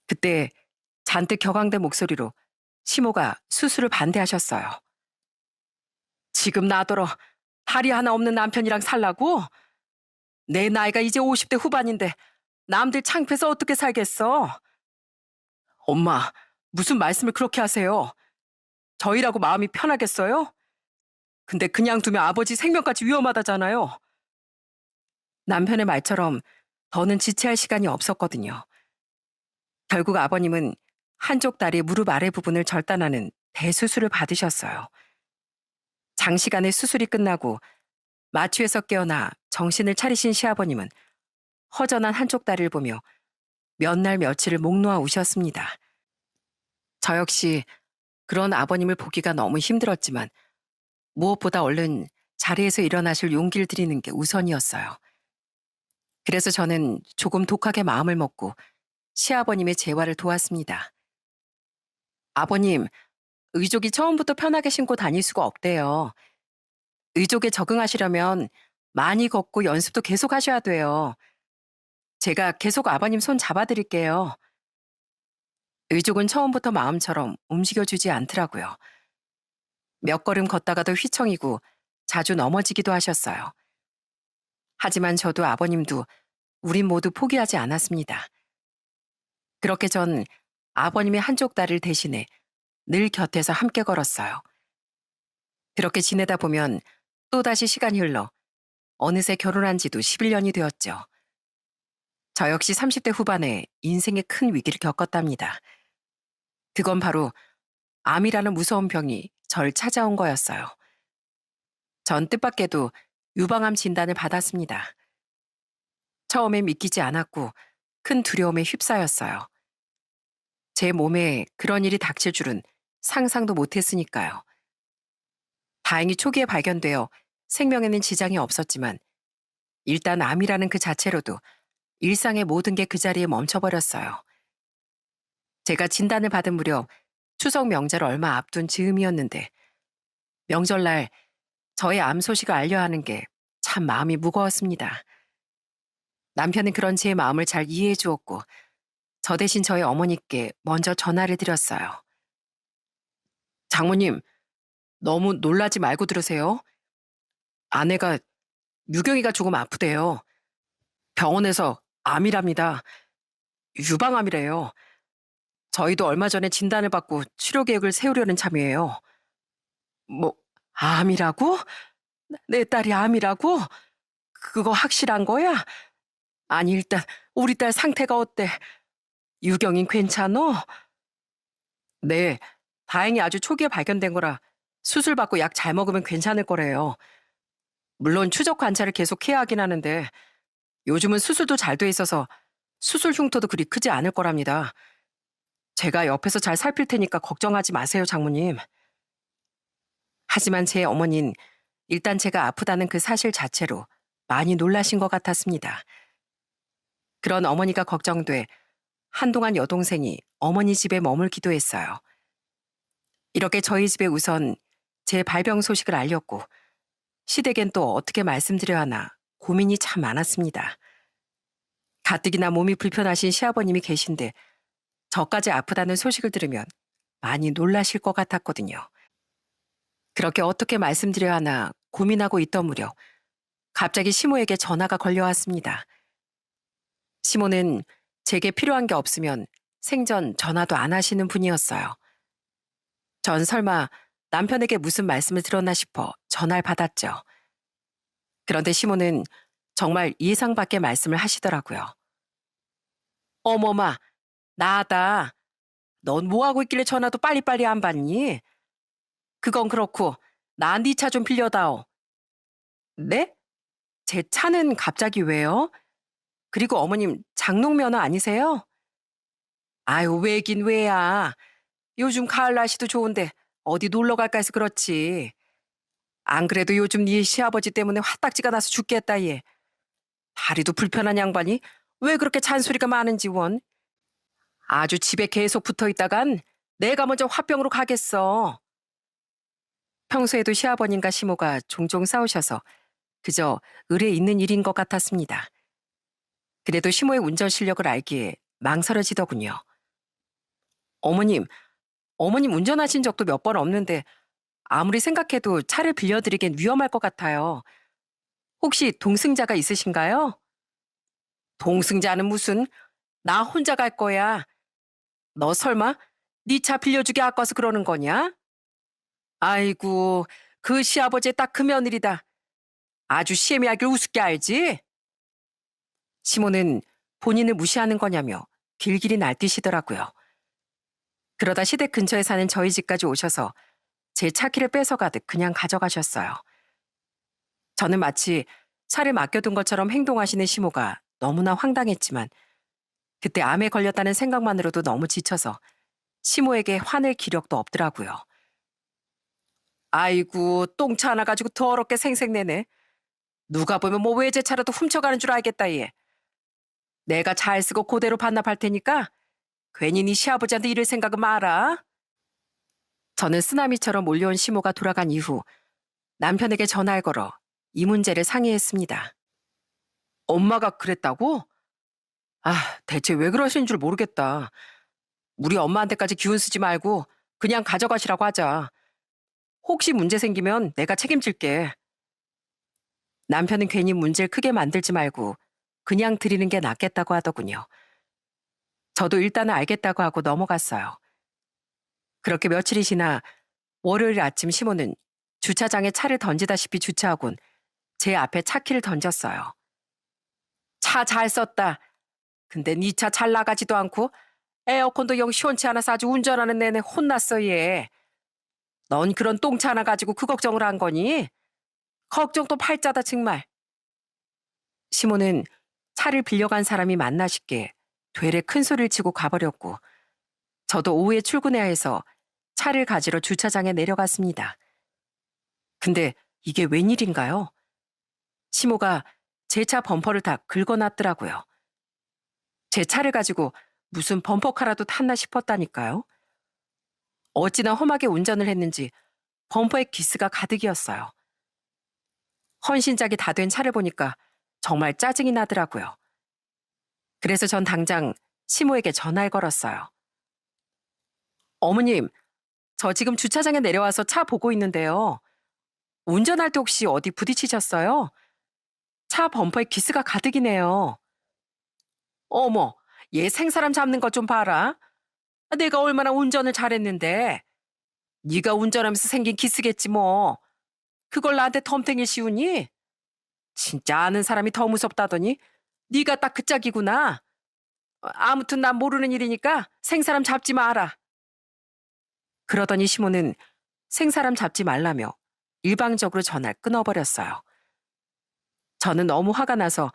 그때 잔뜩 격앙된 목소리로 시모가 수술을 반대하셨어요. 지금 나더러 다리 하나 없는 남편이랑 살라고? 내 나이가 이제 50대 후반인데 남들 창피해서 어떻게 살겠어? 엄마, 무슨 말씀을 그렇게 하세요? 저희라고 마음이 편하겠어요? 근데 그냥 두면 아버지 생명까지 위험하다잖아요. 남편의 말처럼 더는 지체할 시간이 없었거든요. 결국 아버님은 한쪽 다리 무릎 아래 부분을 절단하는 대수술을 받으셨어요. 장시간의 수술이 끝나고 마취에서 깨어나 정신을 차리신 시아버님은 허전한 한쪽 다리를 보며 몇 날 며칠을 목 놓아 우셨습니다. 저 역시 그런 아버님을 보기가 너무 힘들었지만 무엇보다 얼른 자리에서 일어나실 용기를 드리는 게 우선이었어요. 그래서 저는 조금 독하게 마음을 먹고 시아버님의 재활을 도왔습니다. 아버님, 의족이 처음부터 편하게 신고 다닐 수가 없대요. 의족에 적응하시려면 많이 걷고 연습도 계속 하셔야 돼요. 제가 계속 아버님 손 잡아드릴게요. 의족은 처음부터 마음처럼 움직여주지 않더라고요. 몇 걸음 걷다가도 휘청이고 자주 넘어지기도 하셨어요. 하지만 저도 아버님도 우린 모두 포기하지 않았습니다. 그렇게 전 아버님의 한쪽 다리를 대신해 늘 곁에서 함께 걸었어요. 그렇게 지내다 보면 또다시 시간이 흘러 어느새 결혼한 지도 11년이 되었죠. 저 역시 30대 후반에 인생의 큰 위기를 겪었답니다. 그건 바로 암이라는 무서운 병이 절 찾아온 거였어요. 전 뜻밖에도 유방암 진단을 받았습니다. 처음엔 믿기지 않았고 큰 두려움에 휩싸였어요. 제 몸에 그런 일이 닥칠 줄은 상상도 못했으니까요. 다행히 초기에 발견되어 생명에는 지장이 없었지만 일단 암이라는 그 자체로도 일상의 모든 게 그 자리에 멈춰버렸어요. 제가 진단을 받은 무렵 추석 명절 얼마 앞둔 즈음이었는데 명절날 저의 암 소식을 알려야 하는 게 참 마음이 무거웠습니다. 남편은 그런 제 마음을 잘 이해해 주었고 저 대신 저희 어머니께 먼저 전화를 드렸어요. 장모님, 너무 놀라지 말고 들으세요. 아내가 유경이가 조금 아프대요. 병원에서 암이랍니다. 유방암이래요. 저희도 얼마 전에 진단을 받고 치료 계획을 세우려는 참이에요. 뭐, 암이라고? 내 딸이 암이라고? 그거 확실한 거야? 아니, 일단 우리 딸 상태가 어때? 유경인 괜찮어? 네, 다행히 아주 초기에 발견된 거라 수술 받고 약 잘 먹으면 괜찮을 거래요. 물론 추적 관찰을 계속 해야 하긴 하는데 요즘은 수술도 잘 돼 있어서 수술 흉터도 그리 크지 않을 거랍니다. 제가 옆에서 잘 살필 테니까 걱정하지 마세요, 장모님. 하지만 제 어머니는 일단 제가 아프다는 그 사실 자체로 많이 놀라신 것 같았습니다. 그런 어머니가 걱정돼 한동안 여동생이 어머니 집에 머물기도 했어요. 이렇게 저희 집에 우선 제 발병 소식을 알렸고 시댁엔 또 어떻게 말씀드려야 하나 고민이 참 많았습니다. 가뜩이나 몸이 불편하신 시아버님이 계신데 저까지 아프다는 소식을 들으면 많이 놀라실 것 같았거든요. 그렇게 어떻게 말씀드려야 하나 고민하고 있던 무렵 갑자기 시모에게 전화가 걸려왔습니다. 시모는 제게 필요한 게 없으면 생전 전화도 안 하시는 분이었어요. 전 설마 남편에게 무슨 말씀을 들었나 싶어 전화를 받았죠. 그런데 시모는 정말 예상 밖의 말씀을 하시더라고요. 어머마, 나다. 넌 뭐하고 있길래 전화도 빨리빨리 안 받니? 그건 그렇고 나 네 차 좀 빌려다오. 네? 제 차는 갑자기 왜요? 그리고 어머님 장롱 면허 아니세요? 아유, 왜긴 왜야. 요즘 가을 날씨도 좋은데 어디 놀러 갈까 해서 그렇지. 안 그래도 요즘 네 시아버지 때문에 화딱지가 나서 죽겠다 얘. 다리도 불편한 양반이 왜 그렇게 잔소리가 많은지 원. 아주 집에 계속 붙어 있다간 내가 먼저 화병으로 가겠어. 평소에도 시아버님과 시모가 종종 싸우셔서 그저 의례 있는 일인 것 같았습니다. 그래도 시모의 운전 실력을 알기에 망설여지더군요. 어머님, 어머님 운전하신 적도 몇 번 없는데 아무리 생각해도 차를 빌려드리긴 위험할 것 같아요. 혹시 동승자가 있으신가요? 동승자는 무슨, 나 혼자 갈 거야. 너 설마 네 차 빌려주기 아까워서 그러는 거냐? 아이고, 그 시아버지의 딱 그 며느리다. 아주 시애미하길 우습게 알지? 시모는 본인을 무시하는 거냐며 길길이 날뛰시더라고요. 그러다 시댁 근처에 사는 저희 집까지 오셔서 제 차키를 뺏어가듯 그냥 가져가셨어요. 저는 마치 차를 맡겨둔 것처럼 행동하시는 시모가 너무나 황당했지만 그때 암에 걸렸다는 생각만으로도 너무 지쳐서 시모에게 화낼 기력도 없더라고요. 아이고, 똥차 하나 가지고 더럽게 생색내네. 누가 보면 뭐 외제차라도 훔쳐가는 줄 알겠다 얘. 내가 잘 쓰고 그대로 반납할 테니까 괜히 네 시아버지한테 이럴 생각은 마라. 저는 쓰나미처럼 몰려온 시모가 돌아간 이후 남편에게 전화를 걸어 이 문제를 상의했습니다. 엄마가 그랬다고? 아, 대체 왜 그러시는 줄 모르겠다. 우리 엄마한테까지 기운 쓰지 말고 그냥 가져가시라고 하자. 혹시 문제 생기면 내가 책임질게. 남편은 괜히 문제를 크게 만들지 말고 그냥 드리는 게 낫겠다고 하더군요. 저도 일단은 알겠다고 하고 넘어갔어요. 그렇게 며칠이 지나 월요일 아침 시모는 주차장에 차를 던지다시피 주차하곤 제 앞에 차키를 던졌어요. 차 잘 썼다. 근데 네 차 잘 나가지도 않고 에어컨도 영 시원치 않아서 아주 운전하는 내내 혼났어 얘. 넌 그런 똥차 하나 가지고 그 걱정을 한 거니? 걱정 또 팔자다 정말. 시모는 차를 빌려간 사람이 맞나 싶게 되레 큰 소리를 치고 가버렸고 저도 오후에 출근해야 해서 차를 가지러 주차장에 내려갔습니다. 근데 이게 웬일인가요? 시모가 제 차 범퍼를 다 긁어놨더라고요. 제 차를 가지고 무슨 범퍼카라도 탔나 싶었다니까요. 어찌나 험하게 운전을 했는지 범퍼에 기스가 가득이었어요. 헌신짝이 다 된 차를 보니까 정말 짜증이 나더라고요. 그래서 전 당장 시모에게 전화를 걸었어요. 어머님, 저 지금 주차장에 내려와서 차 보고 있는데요. 운전할 때 혹시 어디 부딪히셨어요? 차 범퍼에 기스가 가득이네요. 어머, 얘 생사람 잡는 것 좀 봐라. 내가 얼마나 운전을 잘했는데. 네가 운전하면서 생긴 기스겠지 뭐. 그걸 나한테 덤탱이 씌우니? 진짜 아는 사람이 더 무섭다더니 네가 딱 그 짝이구나. 아무튼 난 모르는 일이니까 생사람 잡지 마라. 그러더니 시모는 생사람 잡지 말라며 일방적으로 전화를 끊어버렸어요. 저는 너무 화가 나서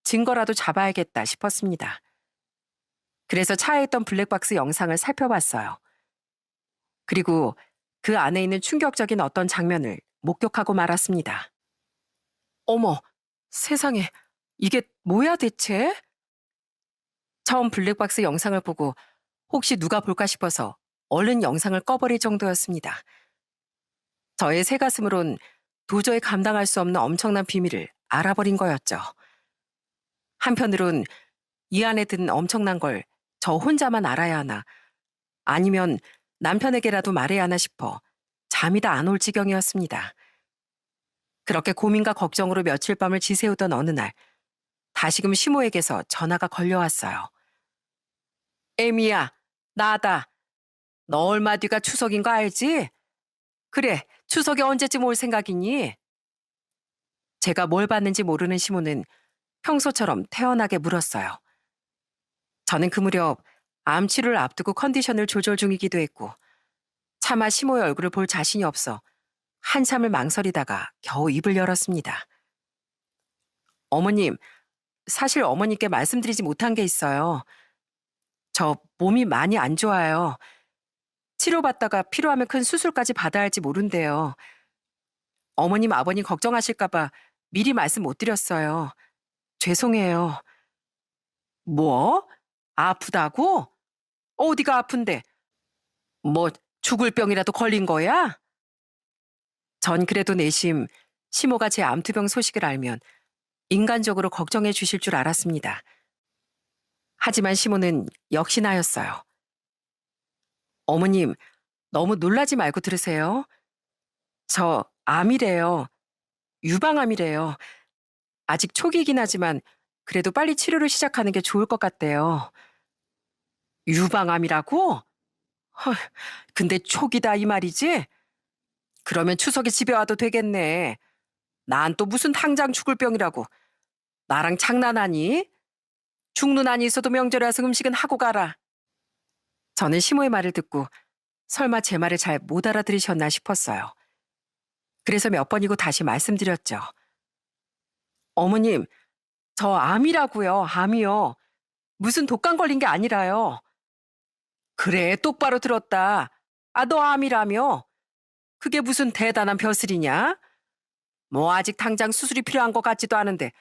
증거라도 잡아야겠다 싶었습니다. 그래서 차에 있던 블랙박스 영상을 살펴봤어요. 그리고 그 안에 있는 충격적인 어떤 장면을 목격하고 말았습니다. 어머, 세상에, 이게 뭐야 대체? 처음 블랙박스 영상을 보고 혹시 누가 볼까 싶어서 얼른 영상을 꺼버릴 정도였습니다. 저의 새 가슴으론 도저히 감당할 수 없는 엄청난 비밀을 알아버린 거였죠. 한편으론 이 안에 든 엄청난 걸 저 혼자만 알아야 하나, 아니면 남편에게라도 말해야 하나 싶어 잠이 다 안 올 지경이었습니다. 그렇게 고민과 걱정으로 며칠 밤을 지새우던 어느 날, 다시금 시모에게서 전화가 걸려왔어요. 에미야, 나다. 너 얼마 뒤가 추석인 거 알지? 그래, 추석에 언제쯤 올 생각이니? 제가 뭘 봤는지 모르는 시모는 평소처럼 태연하게 물었어요. 저는 그 무렵 암 치료를 앞두고 컨디션을 조절 중이기도 했고 차마 시모의 얼굴을 볼 자신이 없어 한참을 망설이다가 겨우 입을 열었습니다. 어머님, 사실 어머니께 말씀드리지 못한 게 있어요. 저 몸이 많이 안 좋아요. 치료받다가 필요하면 큰 수술까지 받아야 할지 모른대요. 어머님, 아버님 걱정하실까봐 미리 말씀 못 드렸어요. 죄송해요. 뭐? 아프다고? 어디가 아픈데? 뭐 죽을 병이라도 걸린 거야? 전 그래도 내심 시모가 제 암투병 소식을 알면 인간적으로 걱정해 주실 줄 알았습니다. 하지만 시모는 역시나였어요. 어머님, 너무 놀라지 말고 들으세요. 저 암이래요. 유방암이래요. 아직 초기이긴 하지만 그래도 빨리 치료를 시작하는 게 좋을 것 같대요. 유방암이라고? 헐, 근데 초기다 이 말이지? 그러면 추석에 집에 와도 되겠네. 난 또 무슨 당장 죽을 병이라고. 나랑 장난하니? 죽는 한이 있어도 명절에 와서 음식은 하고 가라. 저는 시모의 말을 듣고 설마 제 말을 잘 못 알아들으셨나 싶었어요. 그래서 몇 번이고 다시 말씀드렸죠. 어머님, 저 암이라고요, 암이요. 무슨 독감 걸린 게 아니라요. 그래, 똑바로 들었다. 아, 너 암이라며? 그게 무슨 대단한 벼슬이냐? 뭐 아직 당장 수술이 필요한 것 같지도 않은데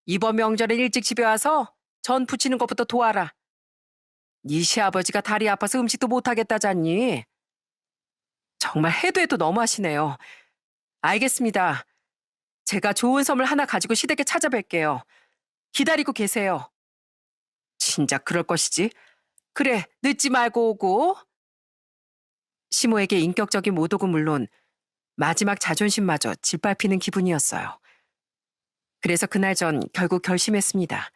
이번 명절에 일찍 집에 와서 전 부치는 것부터 도와라. 네 시아버지가 다리 아파서 음식도 못하겠다잖니. 정말 해도 해도 너무하시네요. 알겠습니다. 제가 좋은 선물 하나 가지고 시댁에 찾아뵐게요. 기다리고 계세요. 진작 그럴 것이지. 그래, 늦지 말고 오고. 시모에게 인격적인 모독은 물론 마지막 자존심마저 짓밟히는 기분이었어요. 그래서 그날 전 결국 결심했습니다.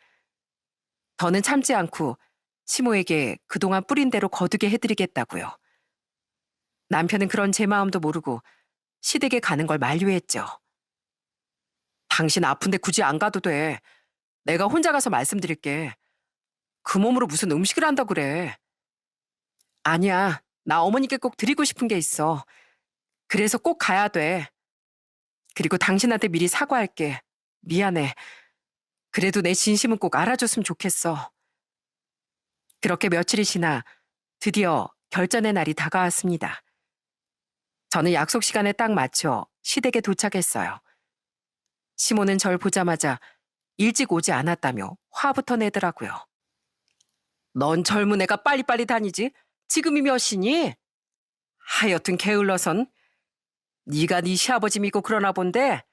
더는 참지 않고 시모에게 그동안 뿌린 대로 거두게 해드리겠다고요. 남편은 그런 제 마음도 모르고 시댁에 가는 걸 만류했죠. 당신 아픈데 굳이 안 가도 돼. 내가 혼자 가서 말씀드릴게. 그 몸으로 무슨 음식을 한다 그래. 아니야, 나 어머니께 꼭 드리고 싶은 게 있어. 그래서 꼭 가야 돼. 그리고 당신한테 미리 사과할게. 미안해. 그래도 내 진심은 꼭 알아줬으면 좋겠어. 그렇게 며칠이 지나 드디어 결전의 날이 다가왔습니다. 저는 약속 시간에 딱 맞춰 시댁에 도착했어요. 시모는 절 보자마자 일찍 오지 않았다며 화부터 내더라고요. 넌 젊은 애가 빨리빨리 다니지? 지금이 몇 시니? 하여튼 게을러선 네가 네 시아버지 믿고 그러나 본데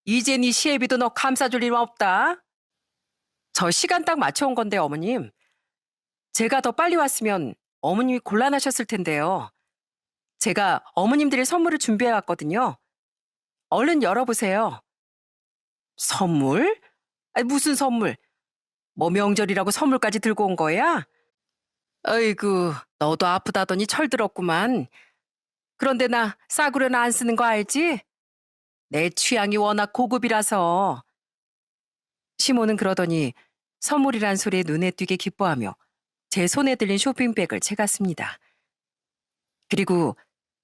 이제 네 시애비도 너 감싸줄 일 없다. 저 시간 딱 맞춰온 건데 어머님. 제가 더 빨리 왔으면 어머님이 곤란하셨을 텐데요. 제가 어머님 드릴 선물을 준비해 왔거든요. 얼른 열어보세요. 선물? 아니, 무슨 선물? 뭐 명절이라고 선물까지 들고 온 거야? 어이구, 너도 아프다더니 철들었구만. 그런데 나 싸구려나 안 쓰는 거 알지? 내 취향이 워낙 고급이라서. 시모는 그러더니 선물이란 소리에 눈에 띄게 기뻐하며 제 손에 들린 쇼핑백을 채갔습니다. 그리고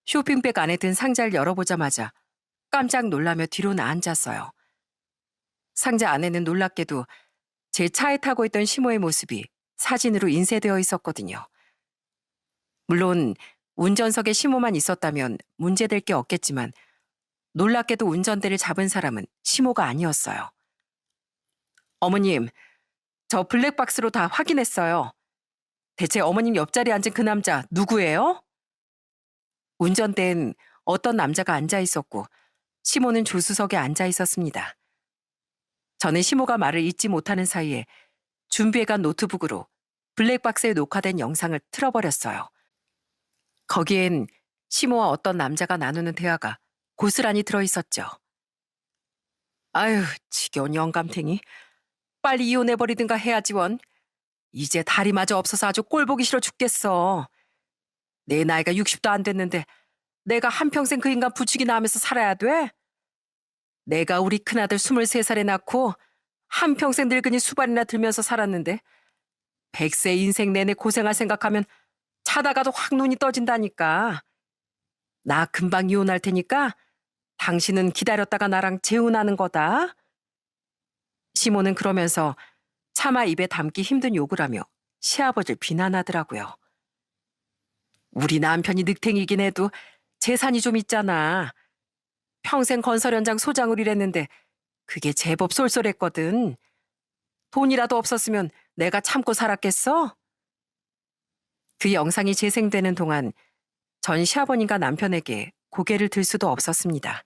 쇼핑백 안에 든 상자를 열어보자마자 깜짝 놀라며 뒤로 나앉았어요. 상자 안에는 놀랍게도 제 차에 타고 있던 시모의 모습이 사진으로 인쇄되어 있었거든요. 물론 운전석에 시모만 있었다면 문제될 게 없겠지만 놀랍게도 운전대를 잡은 사람은 시모가 아니었어요. 어머님, 저 블랙박스로 다 확인했어요. 대체 어머님 옆자리에 앉은 그 남자 누구예요? 운전대엔 어떤 남자가 앉아 있었고 시모는 조수석에 앉아 있었습니다. 저는 시모가 말을 잇지 못하는 사이에 준비해간 노트북으로 블랙박스에 녹화된 영상을 틀어버렸어요. 거기엔 시모와 어떤 남자가 나누는 대화가 고스란히 들어있었죠. 아유, 지겨운 영감탱이. 빨리 이혼해버리든가 해야지 원. 이제 다리마저 없어서 아주 꼴보기 싫어 죽겠어. 내 나이가 60도 안 됐는데 내가 한평생 그 인간 부추기나 하면서 살아야 돼? 내가 우리 큰아들 23살에 낳고 한평생 늙은이 수발이나 들면서 살았는데 100세 인생 내내 고생할 생각하면 자다가도 확 눈이 떠진다니까. 나 금방 이혼할 테니까 당신은 기다렸다가 나랑 재혼하는 거다. 시모는 그러면서 차마 입에 담기 힘든 욕을 하며 시아버지를 비난하더라고요. 우리 남편이 늑탱이긴 해도 재산이 좀 있잖아. 평생 건설 현장 소장을 일했는데 그게 제법 쏠쏠했거든. 돈이라도 없었으면 내가 참고 살았겠어? 그 영상이 재생되는 동안 전 시아버님과 남편에게 고개를 들 수도 없었습니다.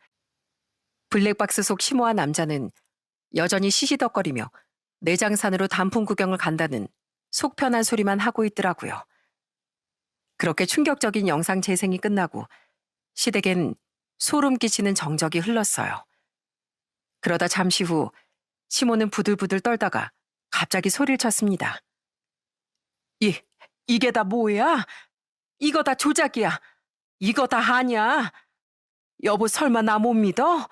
블랙박스 속 시모와 남자는 여전히 시시덕거리며 내장산으로 단풍 구경을 간다는 속 편한 소리만 하고 있더라고요. 그렇게 충격적인 영상 재생이 끝나고 시댁엔 소름 끼치는 정적이 흘렀어요. 그러다 잠시 후 시모는 부들부들 떨다가 갑자기 소리를 쳤습니다. 이게 다 뭐야? 이거 다 조작이야. 이거 다 아니야. 여보 설마 나 못 믿어?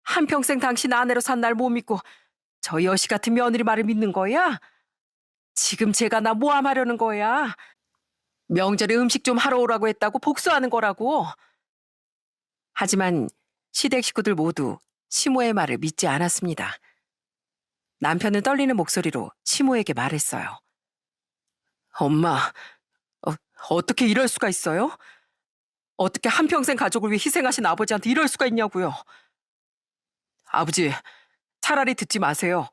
한평생 당신 아내로 산 날 못 믿고 저 여시 같은 며느리 말을 믿는 거야? 지금 제가 나 모함하려는 거야. 명절에 음식 좀 하러 오라고 했다고 복수하는 거라고. 하지만 시댁 식구들 모두 시모의 말을 믿지 않았습니다. 남편은 떨리는 목소리로 시모에게 말했어요. 엄마, 어떻게 이럴 수가 있어요? 어떻게 한평생 가족을 위해 희생하신 아버지한테 이럴 수가 있냐고요. 아버지, 차라리 듣지 마세요.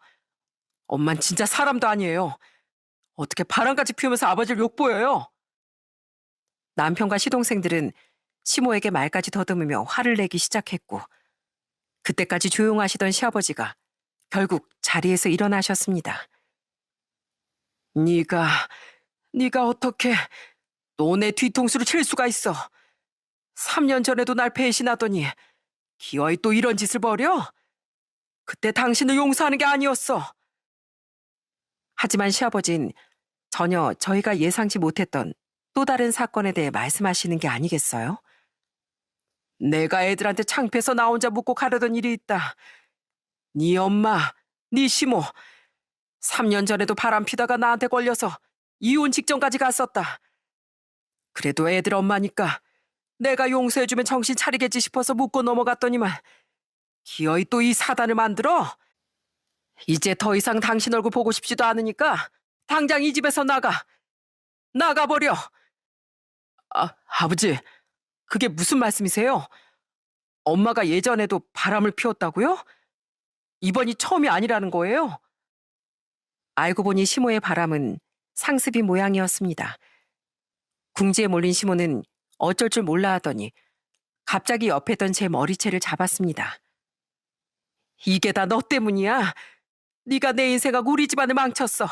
엄만 진짜 사람도 아니에요. 어떻게 바람까지 피우면서 아버지를 욕보여요? 남편과 시동생들은 시모에게 말까지 더듬으며 화를 내기 시작했고 그때까지 조용하시던 시아버지가 결국 자리에서 일어나셨습니다. 네가 어떻게 너네 뒤통수를 칠 수가 있어. 3년 전에도 날 배신하더니 기어이 또 이런 짓을 벌여? 그때 당신을 용서하는 게 아니었어. 하지만 시아버진 전혀 저희가 예상치 못했던 또 다른 사건에 대해 말씀하시는 게 아니겠어요? 내가 애들한테 창피해서 나 혼자 묵고 가려던 일이 있다. 네 엄마, 네 시모 3년 전에도 바람 피다가 나한테 걸려서 이혼 직전까지 갔었다. 그래도 애들 엄마니까 내가 용서해주면 정신 차리겠지 싶어서 묻고 넘어갔더니만 기어이 또 이 사단을 만들어? 이제 더 이상 당신 얼굴 보고 싶지도 않으니까 당장 이 집에서 나가버려. 아버지, 그게 무슨 말씀이세요? 엄마가 예전에도 바람을 피웠다고요? 이번이 처음이 아니라는 거예요? 알고 보니 시모의 바람은 상습이 모양이었습니다. 궁지에 몰린 시모는 어쩔 줄 몰라 하더니 갑자기 옆에 있던 제 머리채를 잡았습니다. 이게 다 너 때문이야. 네가 내 인생하고 우리 집안을 망쳤어.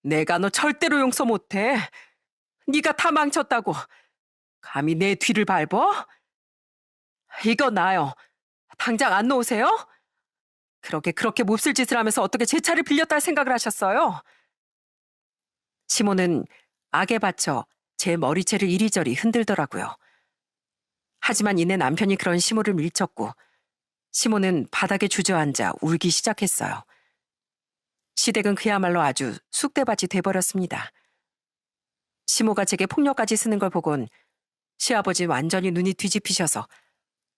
내가 너 절대로 용서 못해. 네가 다 망쳤다고. 감히 내 뒤를 밟어? 이거 나요. 당장 안 놓으세요? 그렇게 몹쓸 짓을 하면서 어떻게 제 차를 빌렸다 할 생각을 하셨어요? 시모는 악에 받쳐 제 머리채를 이리저리 흔들더라고요. 하지만 이내 남편이 그런 시모를 밀쳤고 시모는 바닥에 주저앉아 울기 시작했어요. 시댁은 그야말로 아주 쑥대밭이 돼버렸습니다. 시모가 제게 폭력까지 쓰는 걸 보곤 시아버지 완전히 눈이 뒤집히셔서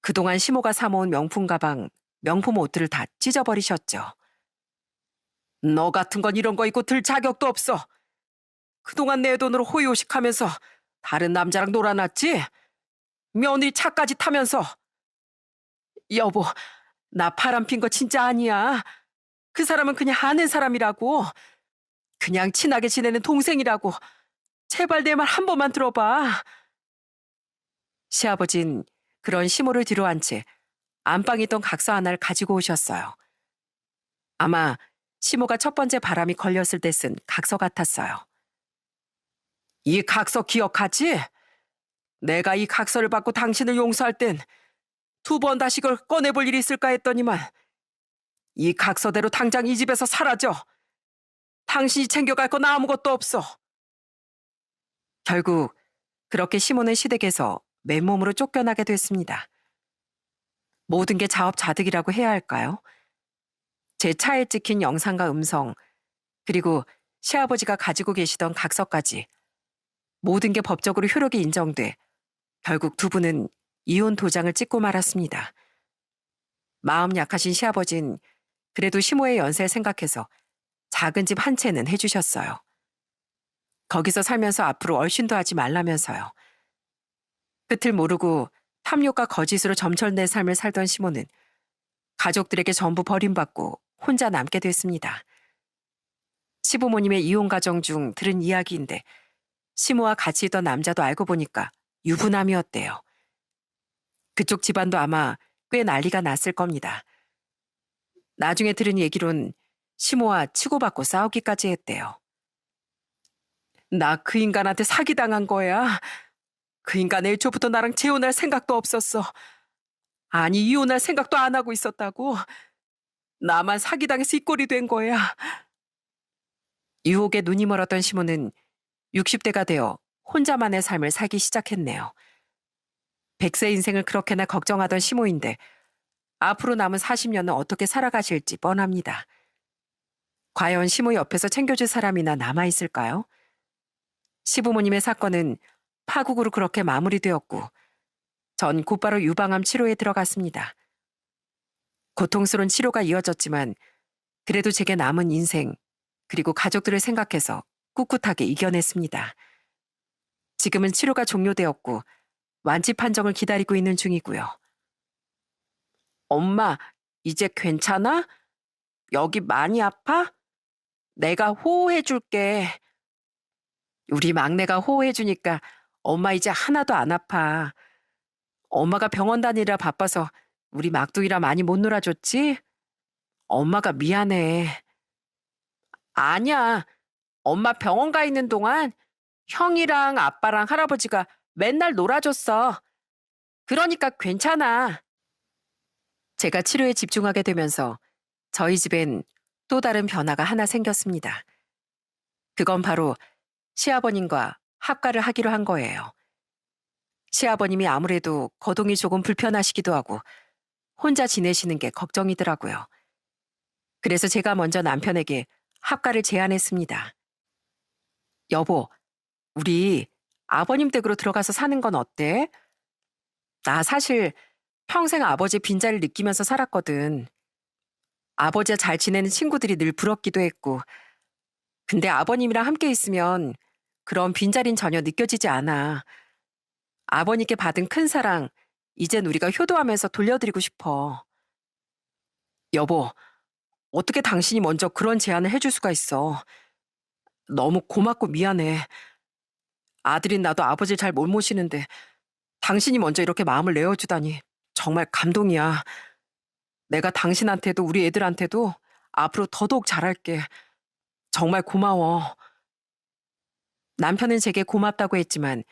그동안 시모가 사모은 명품 가방, 명품 옷들을 다 찢어버리셨죠. 너 같은 건 이런 거 입고 들 자격도 없어. 그동안 내 돈으로 호의호식하면서 다른 남자랑 놀아놨지? 며느리 차까지 타면서. 여보, 나 바람핀 거 진짜 아니야. 그 사람은 그냥 아는 사람이라고. 그냥 친하게 지내는 동생이라고. 제발 내 말 한 번만 들어봐. 시아버진 그런 시모를 뒤로한 채 안방에 있던 각서 하나를 가지고 오셨어요. 아마 시모가 첫 번째 바람이 걸렸을 때 쓴 각서 같았어요. 이 각서 기억하지? 내가 이 각서를 받고 당신을 용서할 땐 두 번 다시 그걸 꺼내볼 일이 있을까 했더니만 이 각서대로 당장 이 집에서 사라져. 당신이 챙겨갈 건 아무것도 없어. 결국 그렇게 시모는 시댁에서 맨몸으로 쫓겨나게 됐습니다. 모든 게 자업자득이라고 해야 할까요? 제 차에 찍힌 영상과 음성, 그리고 시아버지가 가지고 계시던 각서까지 모든 게 법적으로 효력이 인정돼 결국 두 분은 이혼 도장을 찍고 말았습니다. 마음 약하신 시아버진 그래도 시모의 연세를 생각해서 작은 집 한 채는 해주셨어요. 거기서 살면서 앞으로 얼씬도 하지 말라면서요. 끝을 모르고 탐욕과 거짓으로 점철된 삶을 살던 시모는 가족들에게 전부 버림받고 혼자 남게 됐습니다. 시부모님의 이혼 과정 중 들은 이야기인데 시모와 같이 있던 남자도 알고 보니까 유부남이었대요. 그쪽 집안도 아마 꽤 난리가 났을 겁니다. 나중에 들은 얘기론 시모와 치고받고 싸우기까지 했대요. 나 그 인간한테 사기당한 거야. 그 인간 애초부터 나랑 재혼할 생각도 없었어. 아니 이혼할 생각도 안 하고 있었다고. 나만 사기당해서 이 꼴이 된 거야. 유혹에 눈이 멀었던 시모는 60대가 되어 혼자만의 삶을 살기 시작했네요. 100세 인생을 그렇게나 걱정하던 시모인데 앞으로 남은 40년은 어떻게 살아가실지 뻔합니다. 과연 시모 옆에서 챙겨줄 사람이나 남아있을까요? 시부모님의 사건은 파국으로 그렇게 마무리되었고 전 곧바로 유방암 치료에 들어갔습니다. 고통스러운 치료가 이어졌지만 그래도 제게 남은 인생 그리고 가족들을 생각해서 꿋꿋하게 이겨냈습니다. 지금은 치료가 종료되었고 완치 판정을 기다리고 있는 중이고요. 엄마, 이제 괜찮아? 여기 많이 아파? 내가 호호해줄게. 우리 막내가 호호해주니까 엄마 이제 하나도 안 아파. 엄마가 병원 다니라 바빠서 우리 막둥이라 많이 못 놀아줬지? 엄마가 미안해. 아니야. 엄마 병원 가 있는 동안 형이랑 아빠랑 할아버지가 맨날 놀아줬어. 그러니까 괜찮아. 제가 치료에 집중하게 되면서 저희 집엔 또 다른 변화가 하나 생겼습니다. 그건 바로 시아버님과 합가를 하기로 한 거예요. 시아버님이 아무래도 거동이 조금 불편하시기도 하고 혼자 지내시는 게 걱정이더라고요. 그래서 제가 먼저 남편에게 합가를 제안했습니다. 여보, 우리 아버님 댁으로 들어가서 사는 건 어때? 나 사실 평생 아버지 빈자리를 느끼면서 살았거든. 아버지와 잘 지내는 친구들이 늘 부럽기도 했고. 근데 아버님이랑 함께 있으면 그런 빈자리는 전혀 느껴지지 않아. 아버님께 받은 큰 사랑, 이젠 우리가 효도하면서 돌려드리고 싶어. 여보, 어떻게 당신이 먼저 그런 제안을 해줄 수가 있어. 너무 고맙고 미안해. 아들인 나도 아버지를 잘 못 모시는데 당신이 먼저 이렇게 마음을 내어주다니 정말 감동이야. 내가 당신한테도 우리 애들한테도 앞으로 더더욱 잘할게. 정말 고마워. 남편은 제게 고맙다고 했지만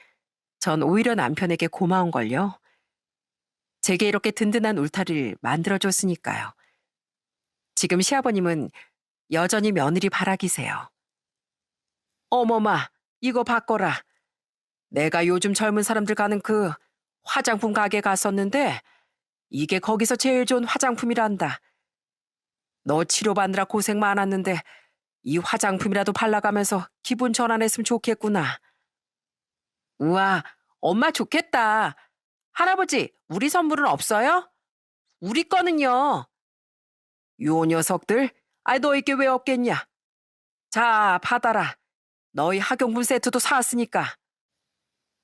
전 오히려 남편에게 고마운걸요. 제게 이렇게 든든한 울타리를 만들어줬으니까요. 지금 시아버님은 여전히 며느리 바라기세요. 어머마, 이거 바꿔라. 내가 요즘 젊은 사람들 가는 그 화장품 가게 갔었는데 이게 거기서 제일 좋은 화장품이란다. 너 치료받느라 고생 많았는데 이 화장품이라도 발라가면서 기분 전환했으면 좋겠구나. 우와, 엄마 좋겠다. 할아버지, 우리 선물은 없어요? 우리 거는요. 요 녀석들, 너에게 왜 없겠냐? 자, 받아라. 너희 학용품 세트도 사왔으니까.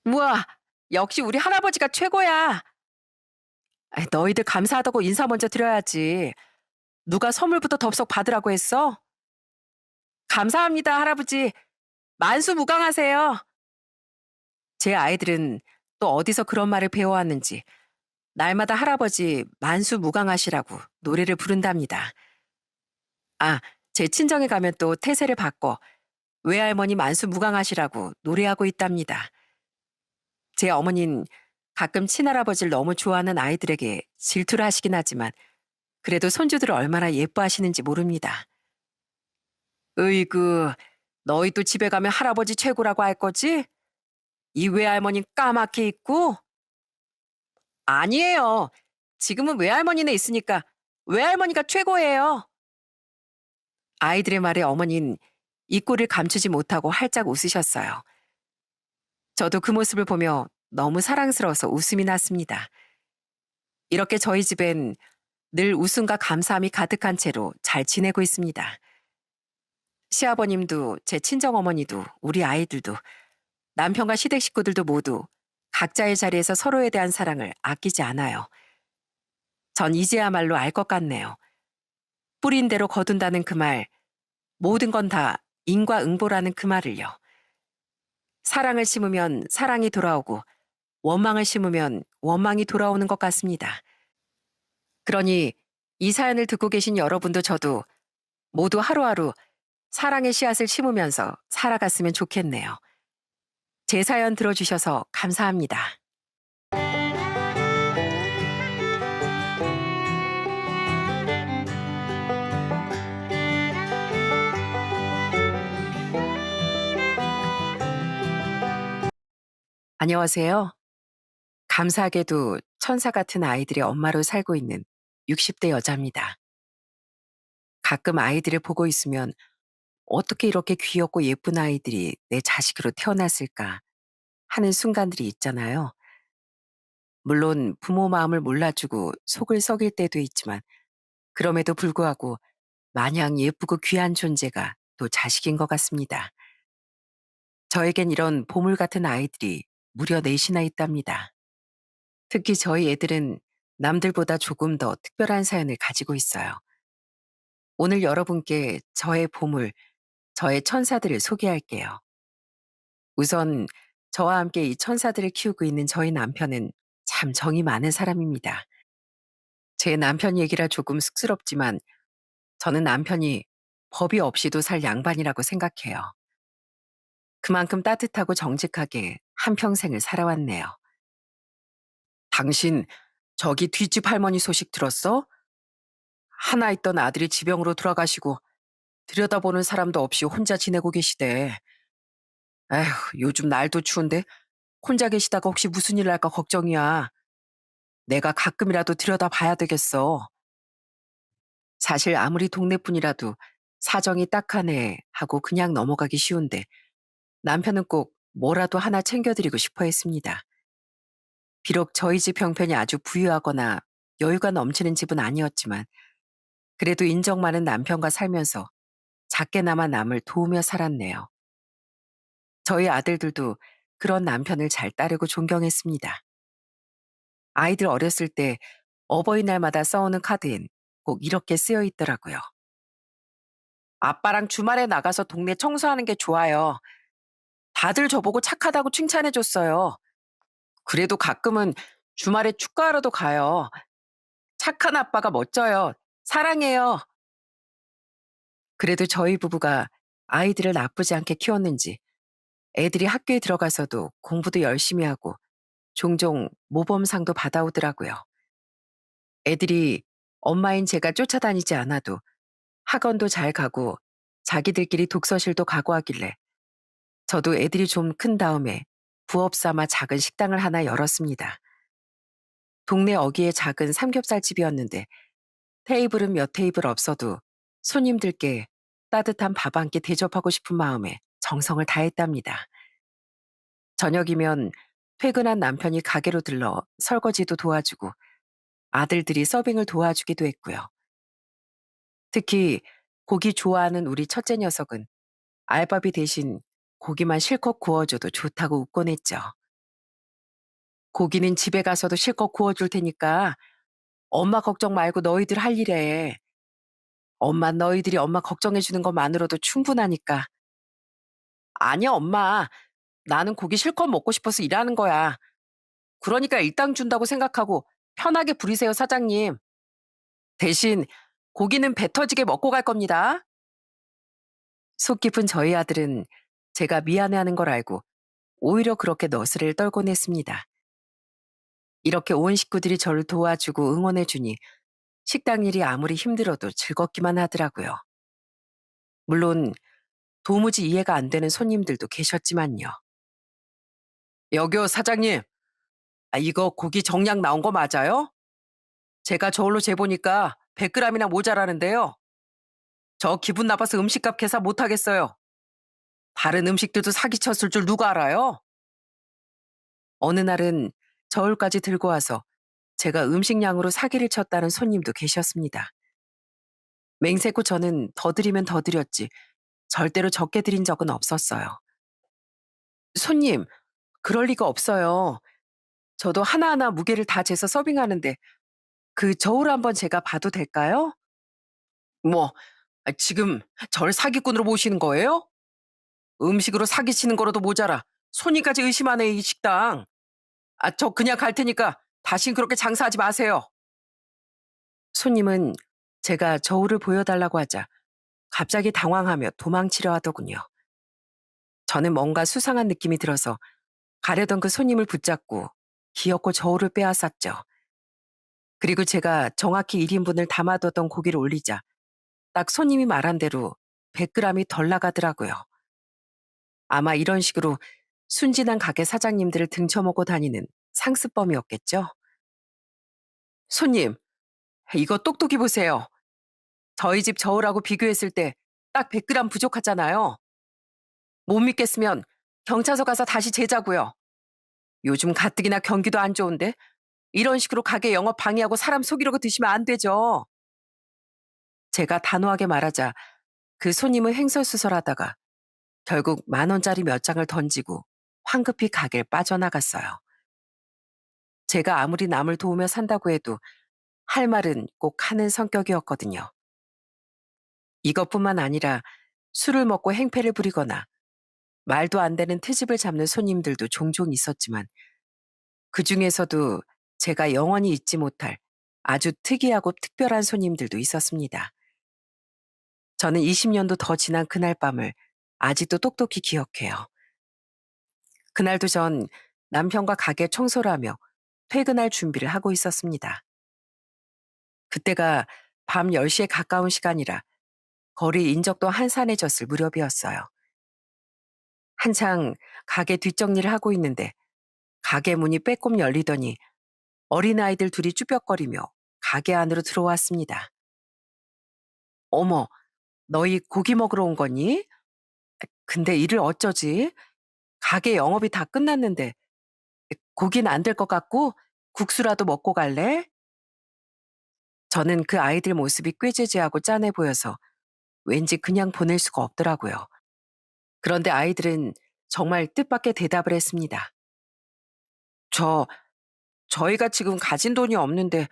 우와, 역시 우리 할아버지가 최고야. 너희들 감사하다고 인사 먼저 드려야지. 누가 선물부터 덥석 받으라고 했어? 감사합니다, 할아버지. 만수무강하세요. 제 아이들은 또 어디서 그런 말을 배워왔는지 날마다 할아버지 만수무강하시라고 노래를 부른답니다. 아, 제 친정에 가면 또 태세를 바꿔 외할머니 만수무강하시라고 노래하고 있답니다. 제 어머니는 가끔 친할아버지를 너무 좋아하는 아이들에게 질투를 하시긴 하지만 그래도 손주들을 얼마나 예뻐하시는지 모릅니다. 으이그, 너희도 집에 가면 할아버지 최고라고 할 거지? 이 외할머니 까맣게 있고? 아니에요. 지금은 외할머니네 있으니까 외할머니가 최고예요. 아이들의 말에 어머니는 입꼬리를 감추지 못하고 활짝 웃으셨어요. 저도 그 모습을 보며 너무 사랑스러워서 웃음이 났습니다. 이렇게 저희 집엔 늘 웃음과 감사함이 가득한 채로 잘 지내고 있습니다. 시아버님도 제 친정어머니도 우리 아이들도 남편과 시댁 식구들도 모두 각자의 자리에서 서로에 대한 사랑을 아끼지 않아요. 전 이제야말로 알 것 같네요. 뿌린 대로 거둔다는 그 말, 모든 건 다 인과응보라는 그 말을요. 사랑을 심으면 사랑이 돌아오고 원망을 심으면 원망이 돌아오는 것 같습니다. 그러니 이 사연을 듣고 계신 여러분도 저도 모두 하루하루 사랑의 씨앗을 심으면서 살아갔으면 좋겠네요. 제 사연 들어주셔서 감사합니다. 안녕하세요. 감사하게도 천사 같은 아이들의 엄마로 살고 있는 60대 여자입니다. 가끔 아이들을 보고 있으면 어떻게 이렇게 귀엽고 예쁜 아이들이 내 자식으로 태어났을까 하는 순간들이 있잖아요. 물론 부모 마음을 몰라주고 속을 썩일 때도 있지만 그럼에도 불구하고 마냥 예쁘고 귀한 존재가 또 자식인 것 같습니다. 저에겐 이런 보물 같은 아이들이 무려 넷이나 있답니다. 특히 저희 애들은 남들보다 조금 더 특별한 사연을 가지고 있어요. 오늘 여러분께 저의 보물, 저의 천사들을 소개할게요. 우선 저와 함께 이 천사들을 키우고 있는 저희 남편은 참 정이 많은 사람입니다. 제 남편 얘기라 조금 쑥스럽지만 저는 남편이 법이 없이도 살 양반이라고 생각해요. 그만큼 따뜻하고 정직하게 한평생을 살아왔네요. 당신 저기 뒷집 할머니 소식 들었어? 하나 있던 아들이 지병으로 돌아가시고 들여다보는 사람도 없이 혼자 지내고 계시대. 에휴, 요즘 날도 추운데 혼자 계시다가 혹시 무슨 일 날까 걱정이야. 내가 가끔이라도 들여다봐야 되겠어. 사실 아무리 동네뿐이라도 사정이 딱하네 하고 그냥 넘어가기 쉬운데 남편은 꼭 뭐라도 하나 챙겨드리고 싶어 했습니다. 비록 저희 집 형편이 아주 부유하거나 여유가 넘치는 집은 아니었지만 그래도 인정 많은 남편과 살면서 작게나마 남을 도우며 살았네요. 저희 아들들도 그런 남편을 잘 따르고 존경했습니다. 아이들 어렸을 때 어버이날마다 써오는 카드엔 꼭 이렇게 쓰여 있더라고요. 아빠랑 주말에 나가서 동네 청소하는 게 좋아요. 다들 저보고 착하다고 칭찬해줬어요. 그래도 가끔은 주말에 축구하러도 가요. 착한 아빠가 멋져요. 사랑해요. 그래도 저희 부부가 아이들을 나쁘지 않게 키웠는지 애들이 학교에 들어가서도 공부도 열심히 하고 종종 모범상도 받아오더라고요. 애들이 엄마인 제가 쫓아다니지 않아도 학원도 잘 가고 자기들끼리 독서실도 가고 하길래 저도 애들이 좀 큰 다음에 부업 삼아 작은 식당을 하나 열었습니다. 동네 어귀의 작은 삼겹살집이었는데 테이블은 몇 테이블 없어도 손님들께 따뜻한 밥 한 끼 대접하고 싶은 마음에 정성을 다했답니다. 저녁이면 퇴근한 남편이 가게로 들러 설거지도 도와주고 아들들이 서빙을 도와주기도 했고요. 특히 고기 좋아하는 우리 첫째 녀석은 알바비 대신 고기만 실컷 구워줘도 좋다고 웃곤 했죠. 고기는 집에 가서도 실컷 구워줄 테니까 엄마 걱정 말고 너희들 할 일에 엄마 너희들이 엄마 걱정해주는 것만으로도 충분하니까. 아니야, 엄마. 나는 고기 실컷 먹고 싶어서 일하는 거야. 그러니까 일당 준다고 생각하고 편하게 부리세요, 사장님. 대신 고기는 배 터지게 먹고 갈 겁니다. 속 깊은 저희 아들은 제가 미안해하는 걸 알고 오히려 그렇게 너스를 떨곤 했습니다. 이렇게 온 식구들이 저를 도와주고 응원해주니 식당 일이 아무리 힘들어도 즐겁기만 하더라고요. 물론 도무지 이해가 안 되는 손님들도 계셨지만요. 여기요, 사장님. 이거 고기 정량 나온 거 맞아요? 제가 저울로 재보니까 100g이나 모자라는데요. 저 기분 나빠서 음식값 계산 못 하겠어요. 다른 음식들도 사기쳤을 줄 누가 알아요? 어느 날은 저울까지 들고 와서 제가 음식량으로 사기를 쳤다는 손님도 계셨습니다. 맹세코 저는 더 드리면 더 드렸지 절대로 적게 드린 적은 없었어요. 손님, 그럴 리가 없어요. 저도 하나하나 무게를 다 재서 서빙하는데 그 저울 한번 제가 봐도 될까요? 뭐, 지금 절 사기꾼으로 보시는 거예요? 음식으로 사기치는 거로도 모자라 손님까지 의심하네 이 식당. 저 그냥 갈 테니까 다신 그렇게 장사하지 마세요. 손님은 제가 저울을 보여달라고 하자 갑자기 당황하며 도망치려 하더군요. 저는 뭔가 수상한 느낌이 들어서 가려던 그 손님을 붙잡고 기어코 저울을 빼앗았죠. 그리고 제가 정확히 1인분을 담아뒀던 고기를 올리자 딱 손님이 말한 대로 100g이 덜 나가더라고요. 아마 이런 식으로 순진한 가게 사장님들을 등쳐먹고 다니는 상습범이었겠죠. 손님, 이거 똑똑히 보세요. 저희 집 저울하고 비교했을 때 딱 100g 부족하잖아요. 못 믿겠으면 경찰서 가서 다시 재자고요. 요즘 가뜩이나 경기도 안 좋은데 이런 식으로 가게 영업 방해하고 사람 속이려고 드시면 안 되죠. 제가 단호하게 말하자 그 손님은 횡설수설하다가 결국 10,000원짜리 몇 장을 던지고 황급히 가게를 빠져나갔어요. 제가 아무리 남을 도우며 산다고 해도 할 말은 꼭 하는 성격이었거든요. 이것뿐만 아니라 술을 먹고 행패를 부리거나 말도 안 되는 트집을 잡는 손님들도 종종 있었지만 그 중에서도 제가 영원히 잊지 못할 아주 특이하고 특별한 손님들도 있었습니다. 저는 20년도 더 지난 그날 밤을 아직도 똑똑히 기억해요. 그날도 전 남편과 가게 청소를 하며 퇴근할 준비를 하고 있었습니다. 그때가 밤 10시에 가까운 시간이라 거리 인적도 한산해졌을 무렵이었어요. 한창 가게 뒷정리를 하고 있는데 가게 문이 빼꼼 열리더니 어린아이들 둘이 쭈뼛거리며 가게 안으로 들어왔습니다. 어머, 너희 고기 먹으러 온 거니? 근데 이를 어쩌지? 가게 영업이 다 끝났는데 고기는 안 될 것 같고 국수라도 먹고 갈래? 저는 그 아이들 모습이 꾀지지하고 짠해 보여서 왠지 그냥 보낼 수가 없더라고요. 그런데 아이들은 정말 뜻밖의 대답을 했습니다. 저, 저희가 지금 가진 돈이 없는데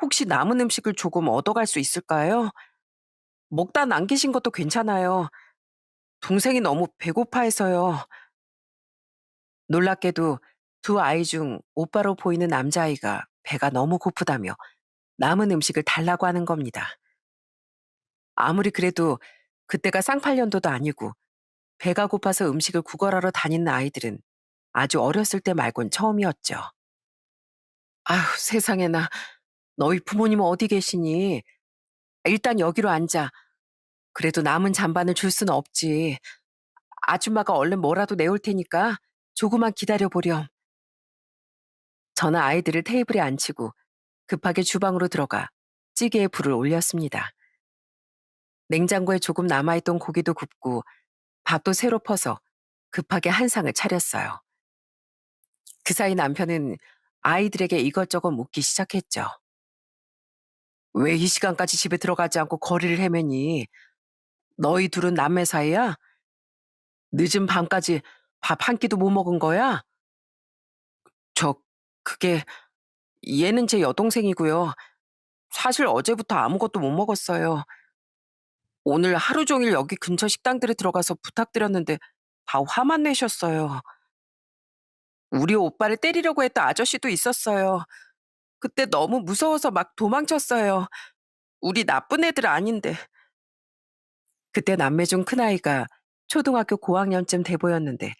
혹시 남은 음식을 조금 얻어갈 수 있을까요? 먹다 남기신 것도 괜찮아요. 동생이 너무 배고파해서요. 놀랍게도 두 아이 중 오빠로 보이는 남자아이가 배가 너무 고프다며 남은 음식을 달라고 하는 겁니다. 아무리 그래도 그때가 쌍팔년도도 아니고 배가 고파서 음식을 구걸하러 다니는 아이들은 아주 어렸을 때 말곤 처음이었죠. 아휴, 세상에나. 너희 부모님은 어디 계시니? 일단 여기로 앉아. 그래도 남은 잔반을 줄 수는 없지. 아줌마가 얼른 뭐라도 내올 테니까 조금만 기다려 보렴. 저는 아이들을 테이블에 앉히고 급하게 주방으로 들어가 찌개에 불을 올렸습니다. 냉장고에 조금 남아있던 고기도 굽고 밥도 새로 퍼서 급하게 한 상을 차렸어요. 그 사이 남편은 아이들에게 이것저것 묻기 시작했죠. 왜 이 시간까지 집에 들어가지 않고 거리를 헤매니? 너희 둘은 남매 사이야? 늦은 밤까지 밥 한 끼도 못 먹은 거야? 저, 그게, 얘는 제 여동생이고요. 사실 어제부터 아무것도 못 먹었어요. 오늘 하루 종일 여기 근처 식당들에 들어가서 부탁드렸는데 다 화만 내셨어요. 우리 오빠를 때리려고 했던 아저씨도 있었어요. 그때 너무 무서워서 막 도망쳤어요. 우리 나쁜 애들 아닌데. 그때 남매 중 큰아이가 초등학교 고학년쯤 돼 보였는데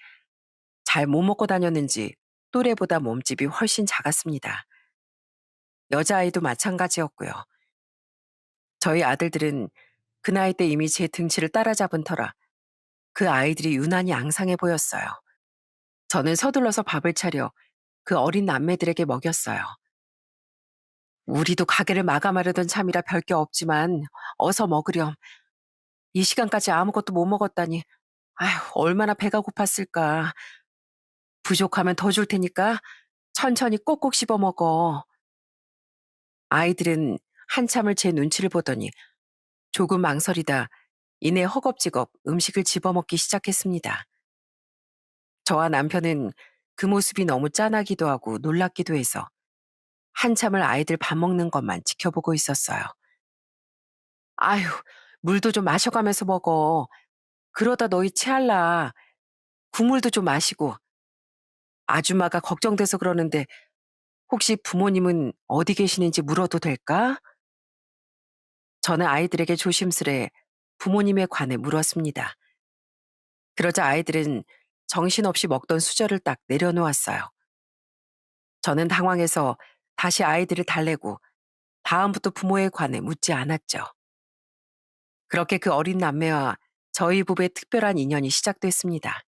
잘 못 먹고 다녔는지 또래보다 몸집이 훨씬 작았습니다. 여자아이도 마찬가지였고요. 저희 아들들은 그 나이 때 이미 제 등치를 따라잡은 터라 그 아이들이 유난히 앙상해 보였어요. 저는 서둘러서 밥을 차려 그 어린 남매들에게 먹였어요. 우리도 가게를 마감하려던 참이라 별 게 없지만 어서 먹으렴. 이 시간까지 아무것도 못 먹었다니. 아휴, 얼마나 배가 고팠을까. 부족하면 더 줄 테니까 천천히 꼭꼭 씹어 먹어. 아이들은 한참을 제 눈치를 보더니 조금 망설이다 이내 허겁지겁 음식을 집어먹기 시작했습니다. 저와 남편은 그 모습이 너무 짠하기도 하고 놀랍기도 해서 한참을 아이들 밥 먹는 것만 지켜보고 있었어요. 아휴, 물도 좀 마셔가면서 먹어. 그러다 너희 체할라. 국물도 좀 마시고. 아줌마가 걱정돼서 그러는데 혹시 부모님은 어디 계시는지 물어도 될까? 저는 아이들에게 조심스레 부모님에 관해 물었습니다. 그러자 아이들은 정신없이 먹던 수저를 딱 내려놓았어요. 저는 당황해서 다시 아이들을 달래고 다음부터 부모에 관해 묻지 않았죠. 그렇게 그 어린 남매와 저희 부부의 특별한 인연이 시작됐습니다.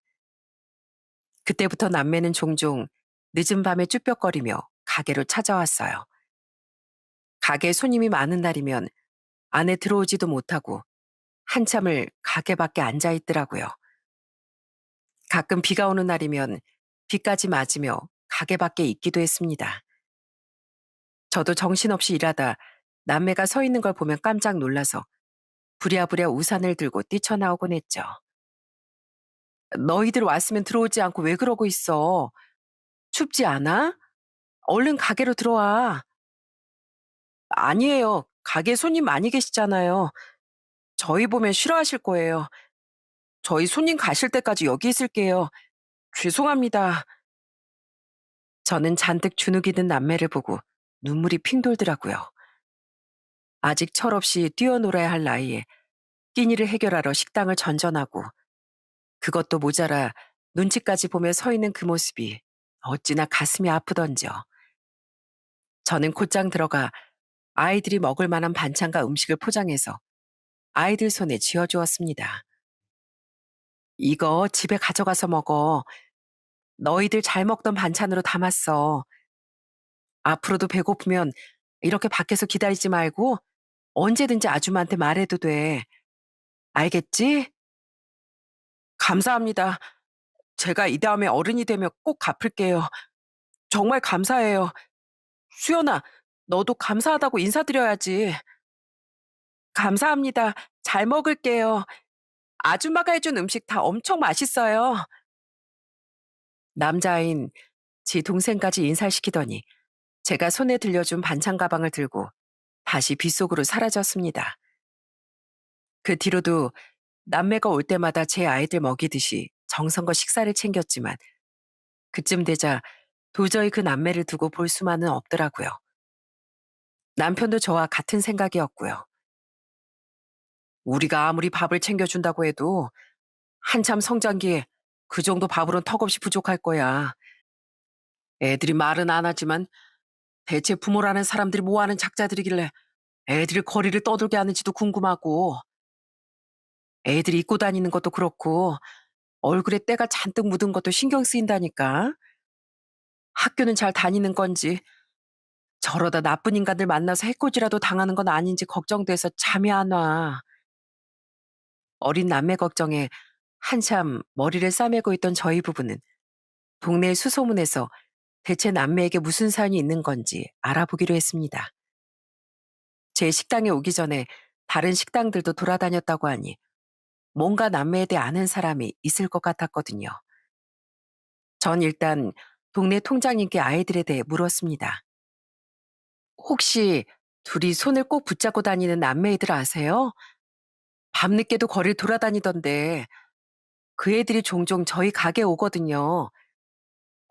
그때부터 남매는 종종 늦은 밤에 쭈뼛거리며 가게로 찾아왔어요. 가게에 손님이 많은 날이면 안에 들어오지도 못하고 한참을 가게 밖에 앉아 있더라고요. 가끔 비가 오는 날이면 비까지 맞으며 가게 밖에 있기도 했습니다. 저도 정신없이 일하다 남매가 서 있는 걸 보면 깜짝 놀라서 부랴부랴 우산을 들고 뛰쳐나오곤 했죠. 너희들 왔으면 들어오지 않고 왜 그러고 있어? 춥지 않아? 얼른 가게로 들어와. 아니에요. 가게 손님 많이 계시잖아요. 저희 보면 싫어하실 거예요. 저희 손님 가실 때까지 여기 있을게요. 죄송합니다. 저는 잔뜩 주눅이 든 남매를 보고 눈물이 핑 돌더라고요. 아직 철없이 뛰어놀아야 할 나이에 끼니를 해결하러 식당을 전전하고 그것도 모자라 눈치까지 보며 서 있는 그 모습이 어찌나 가슴이 아프던지요. 저는 곧장 들어가 아이들이 먹을 만한 반찬과 음식을 포장해서 아이들 손에 쥐어주었습니다. 이거 집에 가져가서 먹어. 너희들 잘 먹던 반찬으로 담았어. 앞으로도 배고프면 이렇게 밖에서 기다리지 말고 언제든지 아줌마한테 말해도 돼. 알겠지? 감사합니다. 제가 이 다음에 어른이 되면 꼭 갚을게요. 정말 감사해요. 수연아, 너도 감사하다고 인사드려야지. 감사합니다. 잘 먹을게요. 아줌마가 해준 음식 다 엄청 맛있어요. 남자아인 제 동생까지 인사시키더니 제가 손에 들려준 반찬 가방을 들고 다시 빗속으로 사라졌습니다. 그 뒤로도 남매가 올 때마다 제 아이들 먹이듯이 정성껏 식사를 챙겼지만 그쯤 되자 도저히 그 남매를 두고 볼 수만은 없더라고요. 남편도 저와 같은 생각이었고요. 우리가 아무리 밥을 챙겨준다고 해도 한참 성장기에 그 정도 밥으론 턱없이 부족할 거야. 애들이 말은 안 하지만 대체 부모라는 사람들이 뭐 하는 작자들이길래 애들이 거리를 떠돌게 하는지도 궁금하고 애들이 입고 다니는 것도 그렇고 얼굴에 때가 잔뜩 묻은 것도 신경 쓰인다니까. 학교는 잘 다니는 건지 저러다 나쁜 인간들 만나서 해코지라도 당하는 건 아닌지 걱정돼서 잠이 안 와. 어린 남매 걱정에 한참 머리를 싸매고 있던 저희 부부는 동네 수소문에서 대체 남매에게 무슨 사연이 있는 건지 알아보기로 했습니다. 제 식당에 오기 전에 다른 식당들도 돌아다녔다고 하니 뭔가 남매에 대해 아는 사람이 있을 것 같았거든요. 전 일단 동네 통장님께 아이들에 대해 물었습니다. 혹시 둘이 손을 꼭 붙잡고 다니는 남매애들 아세요? 밤늦게도 거리를 돌아다니던데 그 애들이 종종 저희 가게에 오거든요.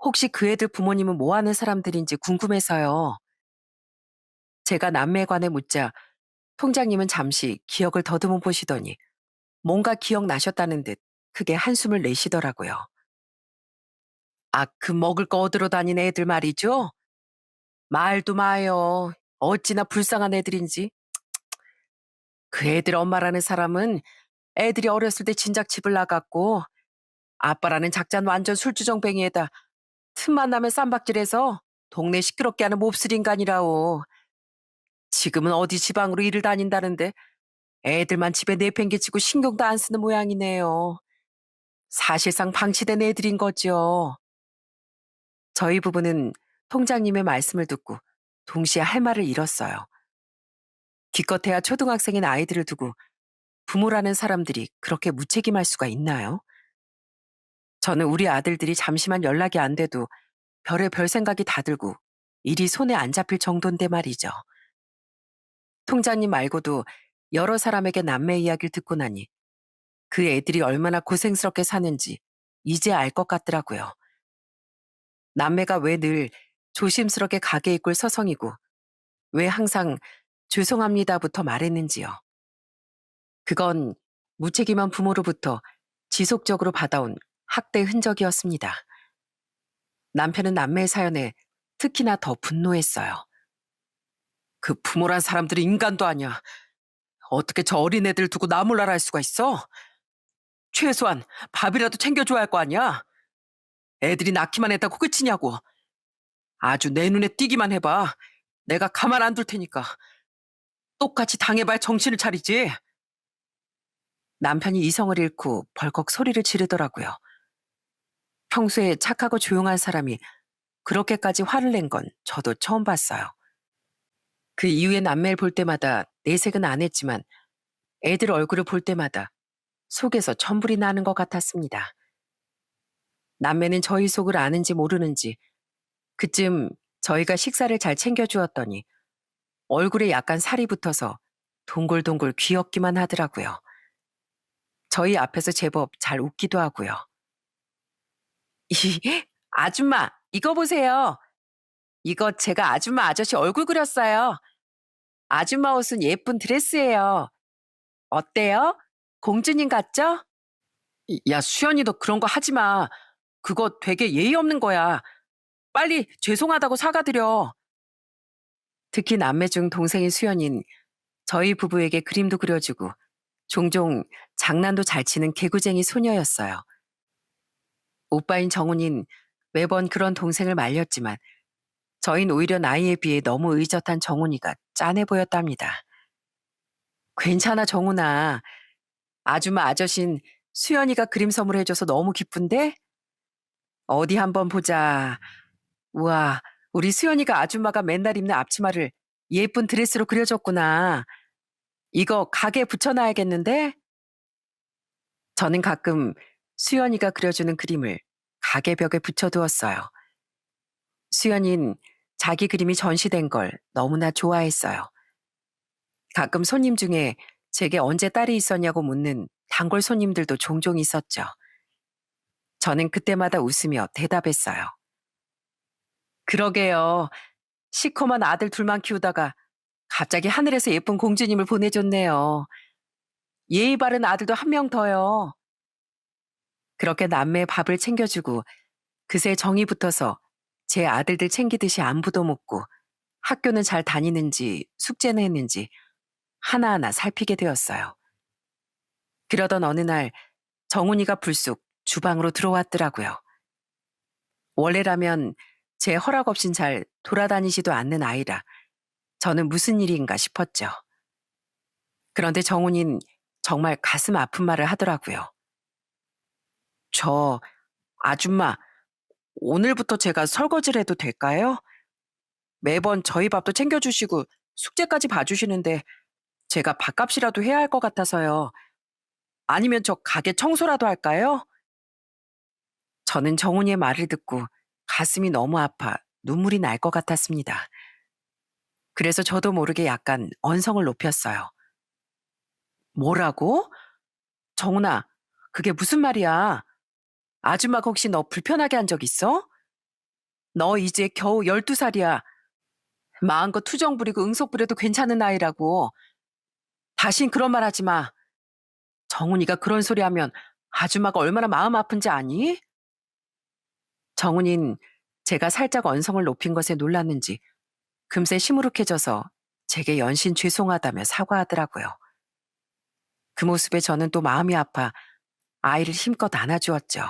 혹시 그 애들 부모님은 뭐 하는 사람들인지 궁금해서요. 제가 남매에 관해 묻자 통장님은 잠시 기억을 더듬어 보시더니 뭔가 기억나셨다는 듯 크게 한숨을 내시더라고요. 아, 그 먹을 거 얻으러 다니는 애들 말이죠? 말도 마요. 어찌나 불쌍한 애들인지. 그 애들 엄마라는 사람은 애들이 어렸을 때 진작 집을 나갔고 아빠라는 작자는 완전 술주정뱅이에다 틈만 나면 쌈박질해서 동네 시끄럽게 하는 몹쓸 인간이라오. 지금은 어디 지방으로 일을 다닌다는데 애들만 집에 내팽개치고 신경도 안 쓰는 모양이네요. 사실상 방치된 애들인 거죠. 저희 부부는 통장님의 말씀을 듣고 동시에 할 말을 잃었어요. 기껏해야 초등학생인 아이들을 두고 부모라는 사람들이 그렇게 무책임할 수가 있나요? 저는 우리 아들들이 잠시만 연락이 안 돼도 별의 생각이 다 들고 일이 손에 안 잡힐 정도인데 말이죠. 통장님 말고도 여러 사람에게 남매 이야기를 듣고 나니 그 애들이 얼마나 고생스럽게 사는지 이제 알 것 같더라고요. 남매가 왜 늘 조심스럽게 가게 입고 서성이고 왜 항상 죄송합니다부터 말했는지요. 그건 무책임한 부모로부터 지속적으로 받아온 학대 흔적이었습니다. 남편은 남매의 사연에 특히나 더 분노했어요. 그 부모란 사람들이 인간도 아니야. 어떻게 저 어린애들 두고 나 몰라라 할 수가 있어? 최소한 밥이라도 챙겨줘야 할 거 아니야? 애들이 낳기만 했다고 끝이냐고. 아주 내 눈에 띄기만 해봐. 내가 가만 안 둘 테니까. 똑같이 당해봐야 정신을 차리지. 남편이 이성을 잃고 벌컥 소리를 지르더라고요. 평소에 착하고 조용한 사람이 그렇게까지 화를 낸 건 저도 처음 봤어요. 그 이후에 남매를 볼 때마다 내색은 안 했지만 애들 얼굴을 볼 때마다 속에서 천불이 나는 것 같았습니다. 남매는 저희 속을 아는지 모르는지 그쯤 저희가 식사를 잘 챙겨주었더니 얼굴에 약간 살이 붙어서 동글동글 귀엽기만 하더라고요. 저희 앞에서 제법 잘 웃기도 하고요. 아줌마, 이거 보세요. 이거 제가 아줌마 아저씨 얼굴 그렸어요. 아줌마 옷은 예쁜 드레스예요. 어때요? 공주님 같죠? 야, 수연이 너 그런 거 하지 마. 그거 되게 예의 없는 거야. 빨리 죄송하다고 사과드려. 특히 남매 중 동생인 수연인 저희 부부에게 그림도 그려주고 종종 장난도 잘 치는 개구쟁이 소녀였어요. 오빠인 정훈인 매번 그런 동생을 말렸지만 저흰 오히려 나이에 비해 너무 의젓한 정훈이가 짠해 보였답니다. 괜찮아 정훈아. 아줌마 아저씨는 수연이가 그림 선물해줘서 너무 기쁜데? 어디 한번 보자. 우와, 우리 수연이가 아줌마가 맨날 입는 앞치마를 예쁜 드레스로 그려줬구나. 이거 가게에 붙여놔야겠는데? 저는 가끔 수연이가 그려주는 그림을 가게 벽에 붙여두었어요. 수연이는 자기 그림이 전시된 걸 너무나 좋아했어요. 가끔 손님 중에 제게 언제 딸이 있었냐고 묻는 단골 손님들도 종종 있었죠. 저는 그때마다 웃으며 대답했어요. 그러게요. 시커먼 아들 둘만 키우다가 갑자기 하늘에서 예쁜 공주님을 보내줬네요. 예의 바른 아들도 한 명 더요. 그렇게 남매의 밥을 챙겨주고 그새 정이 붙어서 제 아들들 챙기듯이 안부도 묻고 학교는 잘 다니는지 숙제는 했는지 하나하나 살피게 되었어요. 그러던 어느 날 정훈이가 불쑥 주방으로 들어왔더라고요. 원래라면 제 허락 없인 잘 돌아다니지도 않는 아이라 저는 무슨 일인가 싶었죠. 그런데 정훈이는 정말 가슴 아픈 말을 하더라고요. 저 아줌마 오늘부터 제가 설거지를 해도 될까요? 매번 저희 밥도 챙겨주시고 숙제까지 봐주시는데 제가 밥값이라도 해야 할 것 같아서요. 아니면 저 가게 청소라도 할까요? 저는 정훈이의 말을 듣고 가슴이 너무 아파 눈물이 날 것 같았습니다. 그래서 저도 모르게 약간 언성을 높였어요. 뭐라고? 정훈아, 그게 무슨 말이야? 아줌마가 혹시 너 불편하게 한 적 있어? 너 이제 겨우 12살이야. 마음껏 투정 부리고 응석 부려도 괜찮은 나이라고. 다신 그런 말 하지 마. 정훈이가 그런 소리 하면 아줌마가 얼마나 마음 아픈지 아니? 정훈이는 제가 살짝 언성을 높인 것에 놀랐는지 금세 시무룩해져서 제게 연신 죄송하다며 사과하더라고요. 그 모습에 저는 또 마음이 아파 아이를 힘껏 안아주었죠.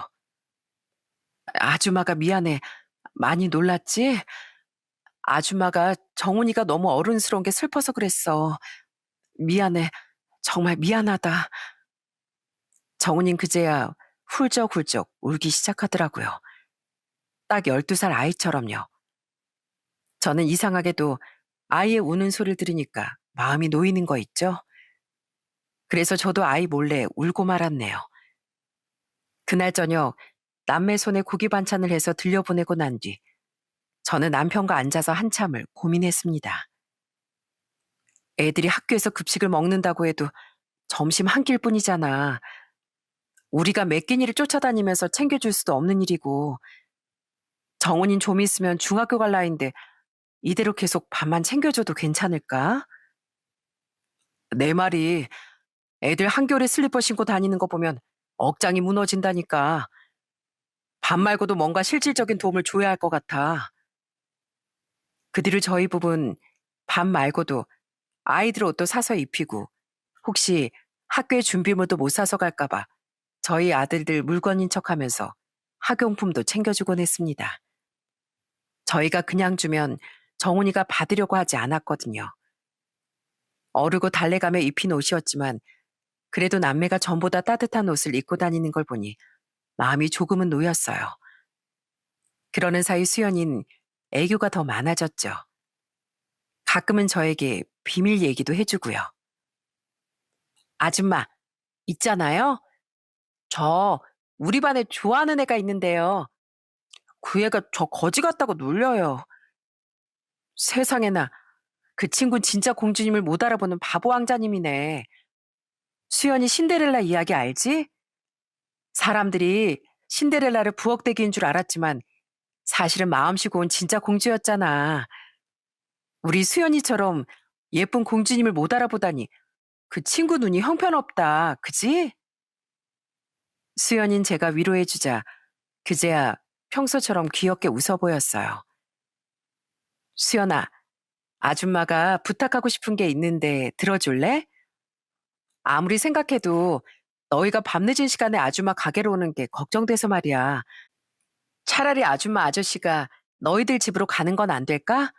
아줌마가 미안해. 많이 놀랐지? 아줌마가 정훈이가 너무 어른스러운 게 슬퍼서 그랬어. 미안해. 정말 미안하다. 정훈이는 그제야 훌쩍훌쩍 울기 시작하더라고요. 딱 12살 아이처럼요. 저는 이상하게도 아이의 우는 소리를 들으니까 마음이 놓이는 거 있죠? 그래서 저도 아이 몰래 울고 말았네요. 그날 저녁 남매 손에 고기 반찬을 해서 들려보내고 난 뒤 저는 남편과 앉아서 한참을 고민했습니다. 애들이 학교에서 급식을 먹는다고 해도 점심 한 끼뿐이잖아. 우리가 매 끼니를 쫓아다니면서 챙겨줄 수도 없는 일이고 정훈이는 좀 있으면 중학교 갈 나이인데 이대로 계속 밥만 챙겨줘도 괜찮을까? 내 말이 애들 한겨울에 슬리퍼 신고 다니는 거 보면 억장이 무너진다니까. 밥 말고도 뭔가 실질적인 도움을 줘야 할 것 같아. 그 뒤로 저희 부부는 밥 말고도 아이들 옷도 사서 입히고 혹시 학교에 준비물도 못 사서 갈까 봐 저희 아들들 물건인 척하면서 학용품도 챙겨주곤 했습니다. 저희가 그냥 주면 정훈이가 받으려고 하지 않았거든요. 어르고 달래가며 입힌 옷이었지만 그래도 남매가 전보다 따뜻한 옷을 입고 다니는 걸 보니 마음이 조금은 놓였어요. 그러는 사이 수연인 애교가 더 많아졌죠. 가끔은 저에게 비밀 얘기도 해주고요. 아줌마, 있잖아요. 저 우리 반에 좋아하는 애가 있는데요. 그 애가 저 거지 같다고 놀려요. 세상에나 그 친구는 진짜 공주님을 못 알아보는 바보 왕자님이네. 수연이 신데렐라 이야기 알지? 사람들이 신데렐라를 부엌대기인 줄 알았지만 사실은 마음씨 고운 진짜 공주였잖아. 우리 수연이처럼 예쁜 공주님을 못 알아보다니 그 친구 눈이 형편없다. 그지? 수연인 제가 위로해주자 그제야 평소처럼 귀엽게 웃어 보였어요. 수연아, 아줌마가 부탁하고 싶은 게 있는데 들어줄래? 아무리 생각해도 너희가 밤늦은 시간에 아줌마 가게로 오는 게 걱정돼서 말이야. 차라리 아줌마 아저씨가 너희들 집으로 가는 건 안 될까?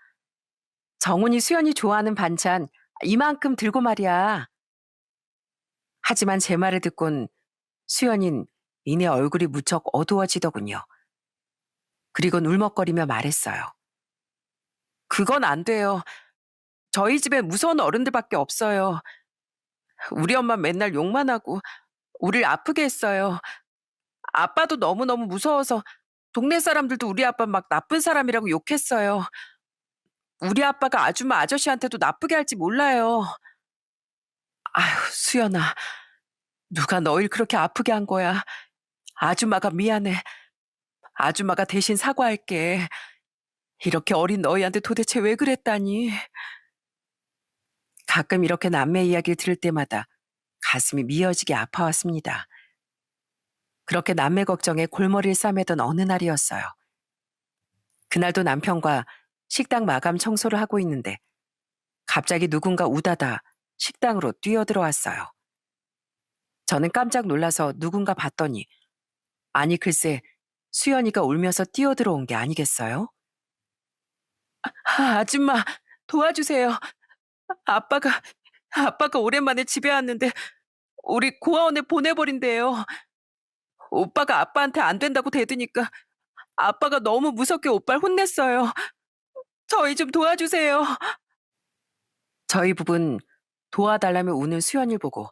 정훈이 수연이 좋아하는 반찬 이만큼 들고 말이야. 하지만 제 말을 듣곤 수연인 이내 얼굴이 무척 어두워지더군요. 그리고 울먹거리며 말했어요. 그건 안 돼요. 저희 집에 무서운 어른들밖에 없어요. 우리 엄마 맨날 욕만 하고 우릴 아프게 했어요. 아빠도 너무너무 무서워서 동네 사람들도 우리 아빠 막 나쁜 사람이라고 욕했어요. 우리 아빠가 아줌마 아저씨한테도 나쁘게 할지 몰라요. 아휴, 수연아. 누가 너희를 그렇게 아프게 한 거야. 아줌마가 미안해. 아줌마가 대신 사과할게. 이렇게 어린 너희한테 도대체 왜 그랬다니. 가끔 이렇게 남매 이야기를 들을 때마다 가슴이 미어지게 아파왔습니다. 그렇게 남매 걱정에 골머리를 싸매던 어느 날이었어요. 그날도 남편과 식당 마감 청소를 하고 있는데 갑자기 누군가 우다다 식당으로 뛰어들어왔어요. 저는 깜짝 놀라서 누군가 봤더니 아니 글쎄 수연이가 울면서 뛰어들어온 게 아니겠어요? 아줌마 도와주세요. 아빠가 아빠가 오랜만에 집에 왔는데 우리 고아원에 보내버린대요. 오빠가 아빠한테 안 된다고 대드니까 아빠가 너무 무섭게 오빠를 혼냈어요. 저희 좀 도와주세요. 저희 부부는 도와달라며 우는 수연이를 보고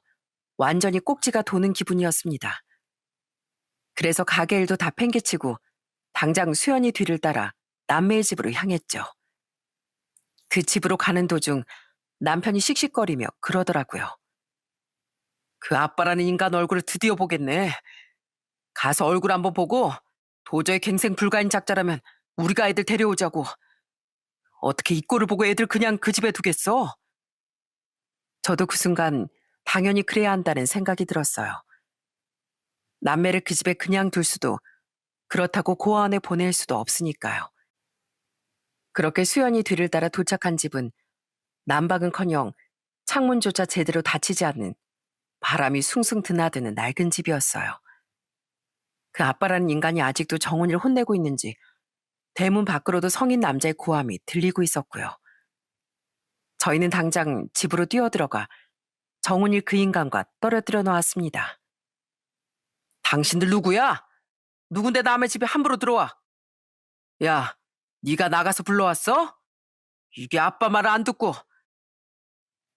완전히 꼭지가 도는 기분이었습니다. 그래서 가게 일도 다 팽개치고 당장 수연이 뒤를 따라 남매의 집으로 향했죠. 그 집으로 가는 도중 남편이 씩씩거리며 그러더라고요. 그 아빠라는 인간 얼굴을 드디어 보겠네. 가서 얼굴 한번 보고 도저히 갱생 불가인 작자라면 우리가 애들 데려오자고. 어떻게 이 꼴을 보고 애들 그냥 그 집에 두겠어? 저도 그 순간 당연히 그래야 한다는 생각이 들었어요. 남매를 그 집에 그냥 둘 수도 그렇다고 고아원에 보낼 수도 없으니까요. 그렇게 수연이 뒤를 따라 도착한 집은 난방은커녕 창문조차 제대로 닫히지 않는 바람이 숭숭 드나드는 낡은 집이었어요. 그 아빠라는 인간이 아직도 정훈이를 혼내고 있는지 대문 밖으로도 성인 남자의 고함이 들리고 있었고요. 저희는 당장 집으로 뛰어들어가 정훈이를 그 인간과 떨어뜨려 놓았습니다. 당신들 누구야? 누군데 남의 집에 함부로 들어와? 야, 네가 나가서 불러왔어? 이게 아빠 말을 안 듣고.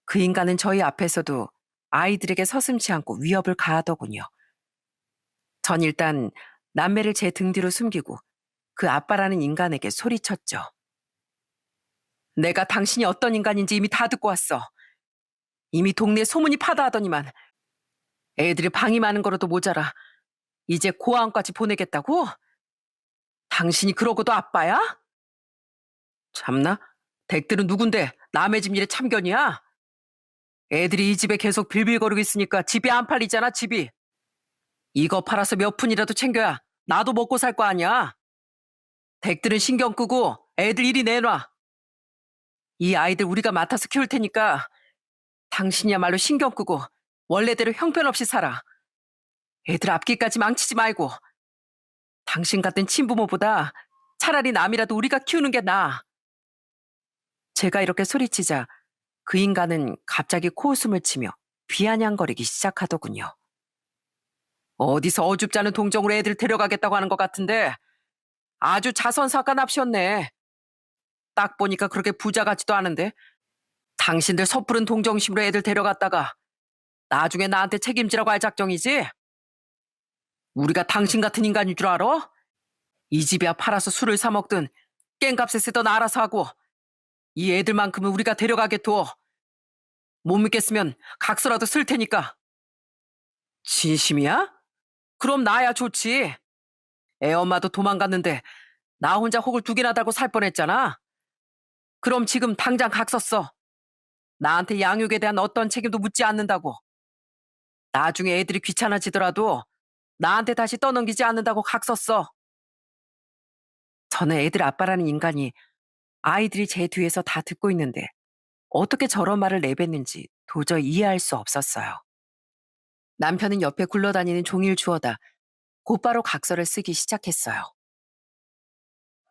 그 인간은 저희 앞에서도 아이들에게 서슴지 않고 위협을 가하더군요. 전 일단 남매를 제 등 뒤로 숨기고 그 아빠라는 인간에게 소리쳤죠. 내가 당신이 어떤 인간인지 이미 다 듣고 왔어. 이미 동네 소문이 파다하더니만 애들이 방이 많은 거로도 모자라 이제 고아원까지 보내겠다고? 당신이 그러고도 아빠야? 참나? 댁들은 누군데 남의 집 일에 참견이야? 애들이 이 집에 계속 빌빌거리고 있으니까 집이 안 팔리잖아, 집이. 이거 팔아서 몇 푼이라도 챙겨야 나도 먹고 살 거 아니야. 댁들은 신경 끄고 애들 이리 내놔. 이 아이들 우리가 맡아서 키울 테니까 당신이야말로 신경 끄고 원래대로 형편없이 살아. 애들 앞길까지 망치지 말고. 당신 같은 친부모보다 차라리 남이라도 우리가 키우는 게 나아. 제가 이렇게 소리치자 그 인간은 갑자기 코웃음을 치며 비아냥거리기 시작하더군요. 어디서 어줍지 않은 동정으로 애들 데려가겠다고 하는 것 같은데 아주 자선사가 납셨네. 딱 보니까 그렇게 부자 같지도 않은데 당신들 섣부른 동정심으로 애들 데려갔다가 나중에 나한테 책임지라고 할 작정이지? 우리가 당신 같은 인간인 줄 알아? 이 집이야 팔아서 술을 사 먹든 깽값에 쓰던 알아서 하고 이 애들만큼은 우리가 데려가게 둬. 못 믿겠으면 각서라도 쓸 테니까. 진심이야? 그럼 나야 좋지. 애 엄마도 도망갔는데 나 혼자 혹을 두 개나 달고 살 뻔했잖아. 그럼 지금 당장 각서 써. 나한테 양육에 대한 어떤 책임도 묻지 않는다고. 나중에 애들이 귀찮아지더라도 나한테 다시 떠넘기지 않는다고 각서 써. 저는 애들 아빠라는 인간이 아이들이 제 뒤에서 다 듣고 있는데 어떻게 저런 말을 내뱉는지 도저히 이해할 수 없었어요. 남편은 옆에 굴러다니는 종이를 주워다 곧바로 각서를 쓰기 시작했어요.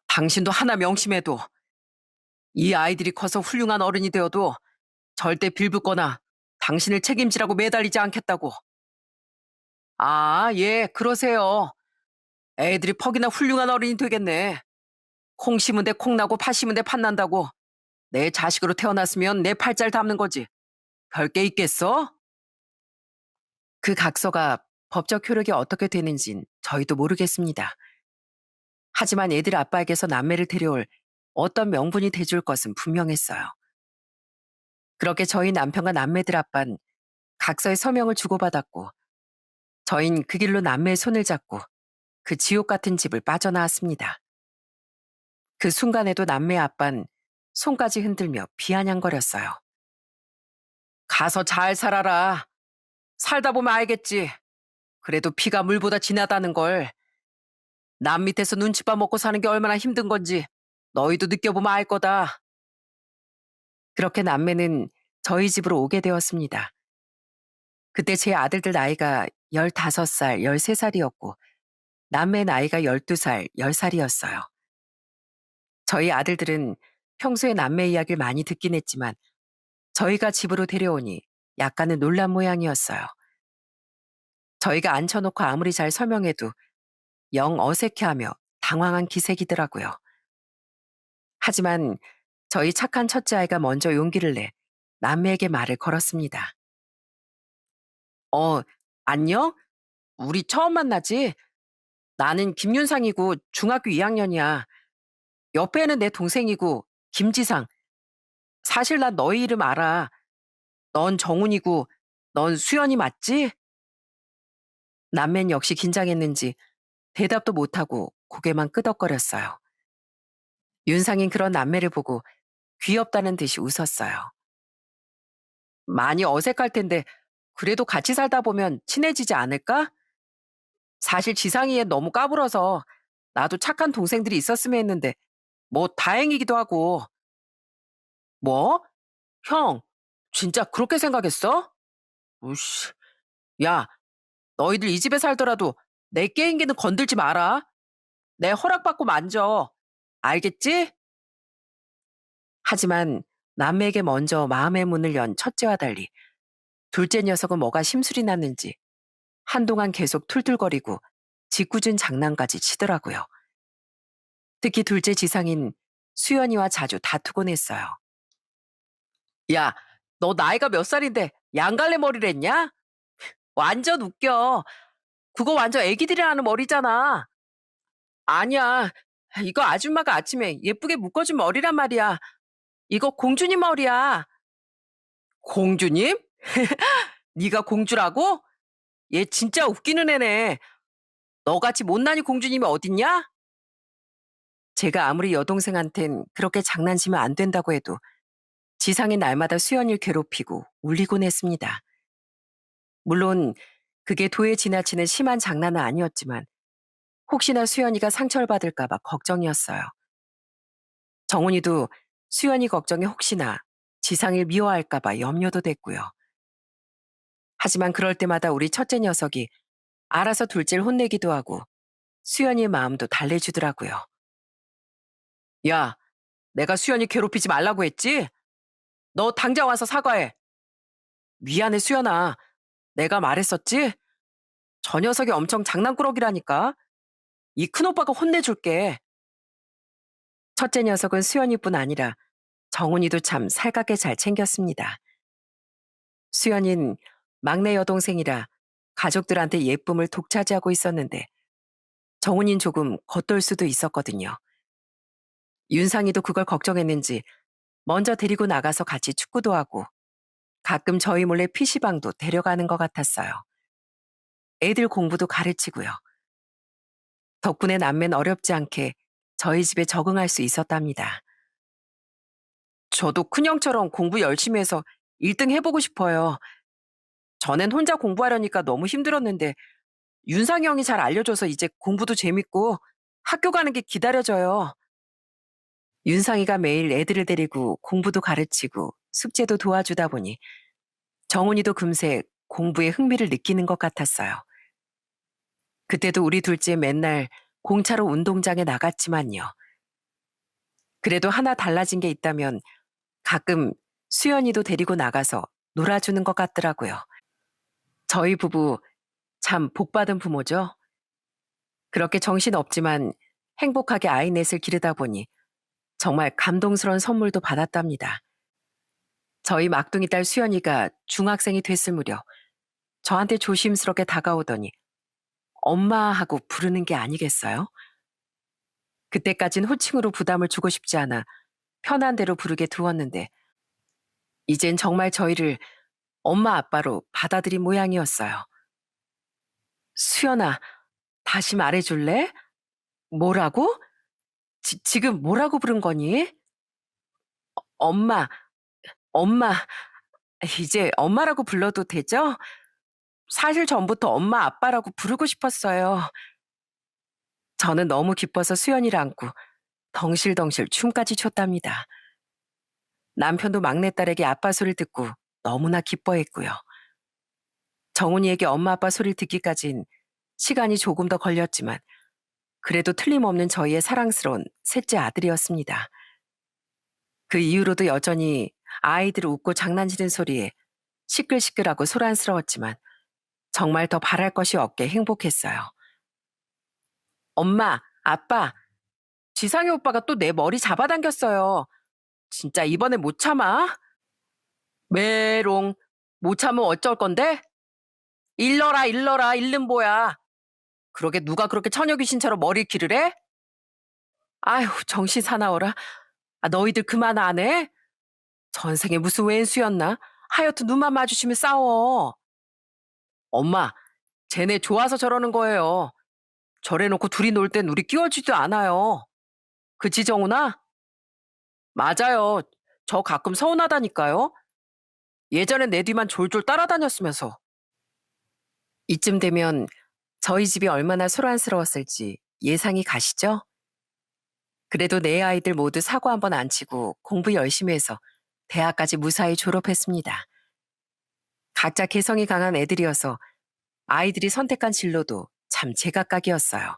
당신도 하나 명심해도 이 아이들이 커서 훌륭한 어른이 되어도 절대 빌붙거나 당신을 책임지라고 매달리지 않겠다고. 아, 예, 그러세요. 애들이 퍽이나 훌륭한 어른이 되겠네. 콩 심은 데 콩 나고 팥 심은 데 팥 난다고. 내 자식으로 태어났으면 내 팔자를 담는 거지. 별게 있겠어? 그 각서가 법적 효력이 어떻게 되는진 저희도 모르겠습니다. 하지만 애들 아빠에게서 남매를 데려올 어떤 명분이 돼줄 것은 분명했어요. 그렇게 저희 남편과 남매들 아빤 각서의 서명을 주고받았고 저흰 그 길로 남매의 손을 잡고 그 지옥 같은 집을 빠져나왔습니다. 그 순간에도 남매 아빤 손까지 흔들며 비아냥거렸어요. 가서 잘 살아라. 살다 보면 알겠지. 그래도 피가 물보다 진하다는 걸. 남 밑에서 눈치밥 먹고 사는 게 얼마나 힘든 건지 너희도 느껴보면 알 거다. 그렇게 남매는 저희 집으로 오게 되었습니다. 그때 제 아들들 나이가 15살, 13살이었고 남매 나이가 12살, 10살이었어요. 저희 아들들은 평소에 남매 이야기를 많이 듣긴 했지만 저희가 집으로 데려오니 약간은 놀란 모양이었어요. 저희가 앉혀놓고 아무리 잘 설명해도 영 어색해하며 당황한 기색이더라고요. 하지만 저희 착한 첫째 아이가 먼저 용기를 내 남매에게 말을 걸었습니다. 어, 안녕? 우리 처음 만나지? 나는 김윤상이고 중학교 2학년이야. 옆에는 내 동생이고 김지상. 사실 난 너희 이름 알아. 넌 정훈이고 넌 수연이 맞지? 남매는 역시 긴장했는지 대답도 못하고 고개만 끄덕거렸어요. 윤상인 그런 남매를 보고 귀엽다는 듯이 웃었어요. 많이 어색할 텐데 그래도 같이 살다 보면 친해지지 않을까? 사실 지상이에 너무 까불어서 나도 착한 동생들이 있었으면 했는데 뭐 다행이기도 하고. 뭐? 형, 진짜 그렇게 생각했어? 우씨. 야, 너희들 이 집에 살더라도 내 게임기는 건들지 마라. 내 허락받고 만져. 알겠지? 하지만 남매에게 먼저 마음의 문을 연 첫째와 달리 둘째 녀석은 뭐가 심술이 났는지 한동안 계속 툴툴거리고 짓궂은 장난까지 치더라고요. 특히 둘째 지상인 수연이와 자주 다투곤 했어요. 야, 너 나이가 몇 살인데 양갈래 머리를 했냐? 완전 웃겨. 그거 완전 애기들이 하는 머리잖아. 아니야. 이거 아줌마가 아침에 예쁘게 묶어준 머리란 말이야. 이거 공주님 머리야. 공주님? 네가 공주라고? 얘 진짜 웃기는 애네. 너같이 못난이 공주님이 어딨냐? 제가 아무리 여동생한텐 그렇게 장난치면 안 된다고 해도 지상인 날마다 수연이를 괴롭히고 울리곤 했습니다. 물론 그게 도에 지나치는 심한 장난은 아니었지만 혹시나 수연이가 상처를 받을까 봐 걱정이었어요. 정훈이도 수연이 걱정에 혹시나 지상일 미워할까 봐 염려도 됐고요. 하지만 그럴 때마다 우리 첫째 녀석이 알아서 둘째를 혼내기도 하고 수연이의 마음도 달래주더라고요. 야, 내가 수연이 괴롭히지 말라고 했지? 너 당장 와서 사과해. 미안해, 수연아. 내가 말했었지? 저 녀석이 엄청 장난꾸러기라니까. 이 큰오빠가 혼내줄게. 첫째 녀석은 수연이뿐 아니라 정훈이도 참 살갑게 잘 챙겼습니다. 수연이는 막내 여동생이라 가족들한테 예쁨을 독차지하고 있었는데 정훈이는 조금 겉돌 수도 있었거든요. 윤상이도 그걸 걱정했는지 먼저 데리고 나가서 같이 축구도 하고 가끔 저희 몰래 PC방도 데려가는 것 같았어요. 애들 공부도 가르치고요. 덕분에 남매는 어렵지 않게 저희 집에 적응할 수 있었답니다. 저도 큰형처럼 공부 열심히 해서 1등 해보고 싶어요. 전엔 혼자 공부하려니까 너무 힘들었는데 윤상이 형이 잘 알려줘서 이제 공부도 재밌고 학교 가는 게 기다려져요. 윤상이가 매일 애들을 데리고 공부도 가르치고 숙제도 도와주다 보니 정훈이도 금세 공부에 흥미를 느끼는 것 같았어요. 그때도 우리 둘째 맨날 공차로 운동장에 나갔지만요. 그래도 하나 달라진 게 있다면 가끔 수연이도 데리고 나가서 놀아주는 것 같더라고요. 저희 부부 참 복받은 부모죠. 그렇게 정신없지만 행복하게 아이 넷을 기르다 보니 정말 감동스러운 선물도 받았답니다. 저희 막둥이 딸 수연이가 중학생이 됐을 무렵 저한테 조심스럽게 다가오더니 엄마 하고 부르는 게 아니겠어요? 그때까진 호칭으로 부담을 주고 싶지 않아 편한 대로 부르게 두었는데 이젠 정말 저희를 엄마 아빠로 받아들인 모양이었어요. 수연아, 다시 말해줄래? 뭐라고? 지금 뭐라고 부른 거니? 엄마, 엄마, 이제 엄마라고 불러도 되죠? 사실 전부터 엄마 아빠라고 부르고 싶었어요. 저는 너무 기뻐서 수연이를 안고 덩실덩실 춤까지 췄답니다. 남편도 막내딸에게 아빠 소리를 듣고 너무나 기뻐했고요. 정훈이에게 엄마 아빠 소리를 듣기까진 시간이 조금 더 걸렸지만 그래도 틀림없는 저희의 사랑스러운 셋째 아들이었습니다. 그 이후로도 여전히 아이들 웃고 장난치는 소리에 시끌시끌하고 소란스러웠지만 정말 더 바랄 것이 없게 행복했어요. 엄마, 아빠, 지상이 오빠가 또 내 머리 잡아당겼어요. 진짜 이번에 못 참아? 메롱, 못 참으면 어쩔 건데? 일러라, 일러라, 일른 보야. 그러게 누가 그렇게 처녀 귀신처럼 머리를 기르래? 아휴, 정신 사나워라. 아, 너희들 그만 안 해? 전생에 무슨 왼수였나? 하여튼 눈만 마주치면 싸워. 엄마, 쟤네 좋아서 저러는 거예요. 저래놓고 둘이 놀 땐 우리 끼워주지도 않아요. 그치, 정훈아? 맞아요. 저 가끔 서운하다니까요. 예전엔 내 뒤만 졸졸 따라다녔으면서. 이쯤 되면 저희 집이 얼마나 소란스러웠을지 예상이 가시죠? 그래도 내 아이들 모두 사고 한번 안 치고 공부 열심히 해서 대학까지 무사히 졸업했습니다. 각자 개성이 강한 애들이어서 아이들이 선택한 진로도 참 제각각이었어요.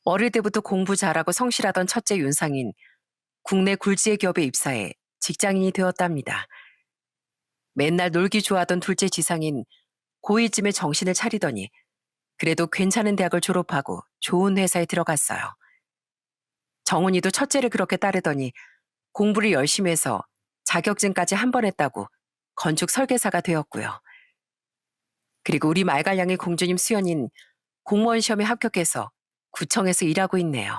어릴 때부터 공부 잘하고 성실하던 첫째 윤상인 국내 굴지의 기업에 입사해 직장인이 되었답니다. 맨날 놀기 좋아하던 둘째 지상인 고2쯤에 정신을 차리더니 그래도 괜찮은 대학을 졸업하고 좋은 회사에 들어갔어요. 정훈이도 첫째를 그렇게 따르더니 공부를 열심히 해서 자격증까지 한 번 했다고 건축 설계사가 되었고요. 그리고 우리 말갈량의 공주님 수연인 공무원 시험에 합격해서 구청에서 일하고 있네요.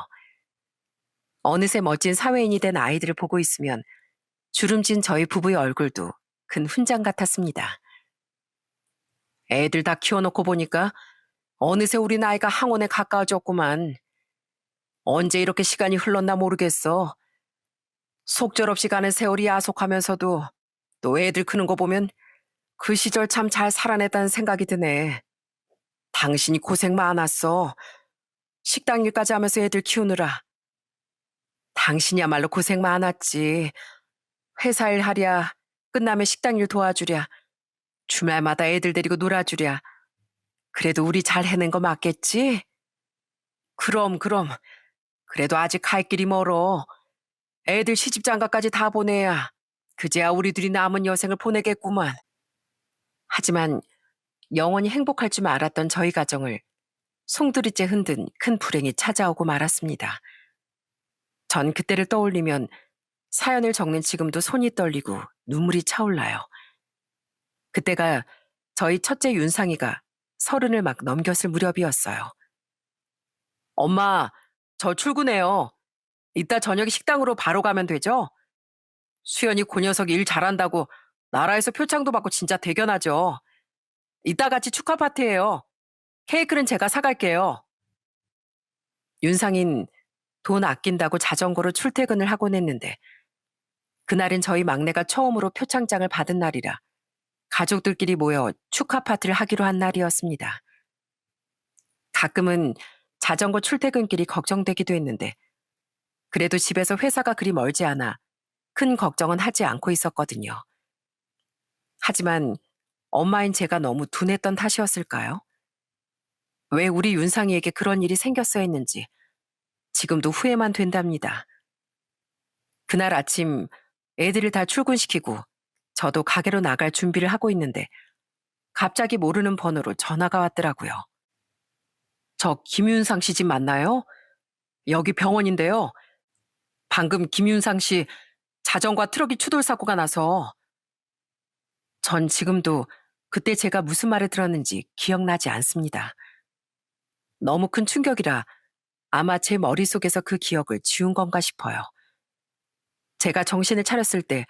어느새 멋진 사회인이 된 아이들을 보고 있으면 주름진 저희 부부의 얼굴도 큰 훈장 같았습니다. 애들 다 키워놓고 보니까 어느새 우리 나이가 항원에 가까워졌구만. 언제 이렇게 시간이 흘렀나 모르겠어. 속절없이 가는 세월이 야속하면서도 또 애들 크는 거 보면 그 시절 참 잘 살아냈다는 생각이 드네. 당신이 고생 많았어. 식당 일까지 하면서 애들 키우느라. 당신이야말로 고생 많았지. 회사 일 하랴, 끝나면 식당 일 도와주랴, 주말마다 애들 데리고 놀아주랴. 그래도 우리 잘 해낸 거 맞겠지? 그럼. 그래도 아직 갈 길이 멀어. 애들 시집장가까지 다 보내야 그제야 우리 둘이 남은 여생을 보내겠구만. 하지만 영원히 행복할 줄 알았던 저희 가정을 송두리째 흔든 큰 불행이 찾아오고 말았습니다. 전 그때를 떠올리면 사연을 적는 지금도 손이 떨리고 눈물이 차올라요. 그때가 저희 첫째 윤상이가 30을 막 넘겼을 무렵이었어요. 엄마, 저 출근해요. 이따 저녁에 식당으로 바로 가면 되죠? 수연이 그 녀석이 일 잘한다고 나라에서 표창도 받고 진짜 대견하죠. 이따 같이 축하 파티예요. 케이크는 제가 사갈게요. 윤상인 돈 아낀다고 자전거로 출퇴근을 하곤 했는데 그날은 저희 막내가 처음으로 표창장을 받은 날이라 가족들끼리 모여 축하 파티를 하기로 한 날이었습니다. 가끔은 자전거 출퇴근길이 걱정되기도 했는데 그래도 집에서 회사가 그리 멀지 않아 큰 걱정은 하지 않고 있었거든요. 하지만 엄마인 제가 너무 둔했던 탓이었을까요? 왜 우리 윤상이에게 그런 일이 생겼어야 했는지 지금도 후회만 된답니다. 그날 아침 애들을 다 출근시키고 저도 가게로 나갈 준비를 하고 있는데 갑자기 모르는 번호로 전화가 왔더라고요. 저 김윤상 씨 집 맞나요? 여기 병원인데요. 방금 김윤상 씨 자전거와 트럭이 추돌 사고가 나서 전 지금도 그때 제가 무슨 말을 들었는지 기억나지 않습니다. 너무 큰 충격이라 아마 제 머릿속에서 그 기억을 지운 건가 싶어요. 제가 정신을 차렸을 때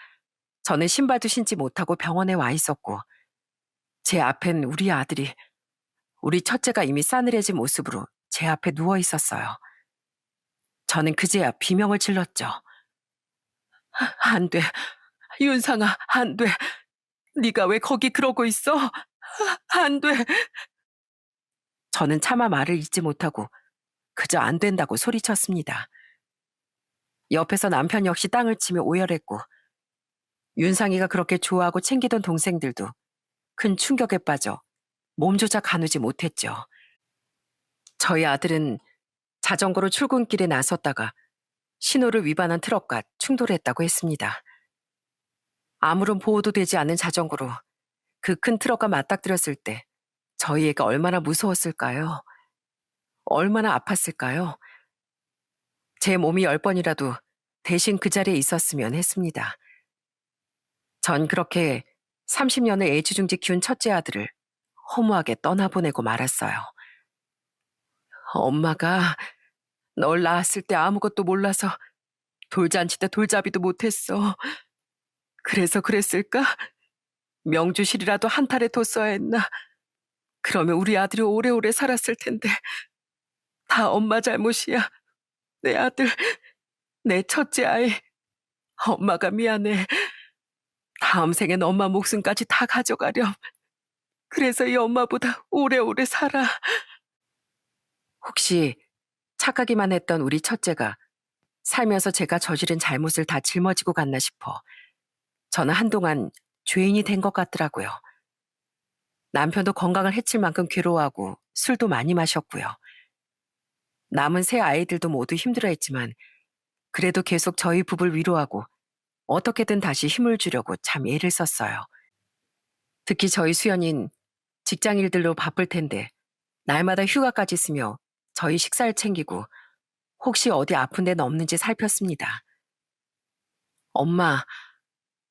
저는 신발도 신지 못하고 병원에 와 있었고 제 앞엔 우리 아들이 우리 첫째가 이미 싸늘해진 모습으로 제 앞에 누워 있었어요. 저는 그제야 비명을 질렀죠. 안 돼. 윤상아, 안 돼. 네가 왜 거기 그러고 있어? 안 돼. 저는 차마 말을 잇지 못하고 그저 안 된다고 소리쳤습니다. 옆에서 남편 역시 땅을 치며 오열했고 윤상이가 그렇게 좋아하고 챙기던 동생들도 큰 충격에 빠져 몸조차 가누지 못했죠. 저희 아들은 자전거로 출근길에 나섰다가 신호를 위반한 트럭과 충돌했다고 했습니다. 아무런 보호도 되지 않은 자전거로 그 큰 트럭과 맞닥뜨렸을 때 저희 애가 얼마나 무서웠을까요? 얼마나 아팠을까요? 제 몸이 10번이라도 대신 그 자리에 있었으면 했습니다. 전 그렇게 30년을 애지중지 키운 첫째 아들을 허무하게 떠나보내고 말았어요. 엄마가 널 낳았을 때 아무것도 몰라서 돌잔치 때 돌잡이도 못했어. 그래서 그랬을까? 명주실이라도 한 탈에 뒀어야 했나? 그러면 우리 아들이 오래오래 살았을 텐데. 다 엄마 잘못이야. 내 아들, 내 첫째 아이. 엄마가 미안해. 다음 생엔 엄마 목숨까지 다 가져가렴. 그래서 이 엄마보다 오래오래 살아. 혹시 착하기만 했던 우리 첫째가 살면서 제가 저지른 잘못을 다 짊어지고 갔나 싶어 저는 한동안 죄인이 된 것 같더라고요. 남편도 건강을 해칠 만큼 괴로워하고 술도 많이 마셨고요. 남은 세 아이들도 모두 힘들어했지만 그래도 계속 저희 부부를 위로하고 어떻게든 다시 힘을 주려고 참 애를 썼어요. 특히 저희 수연인 직장 일들로 바쁠 텐데 날마다 휴가까지 쓰며 저희 식사를 챙기고 혹시 어디 아픈 데는 없는지 살폈습니다. 엄마,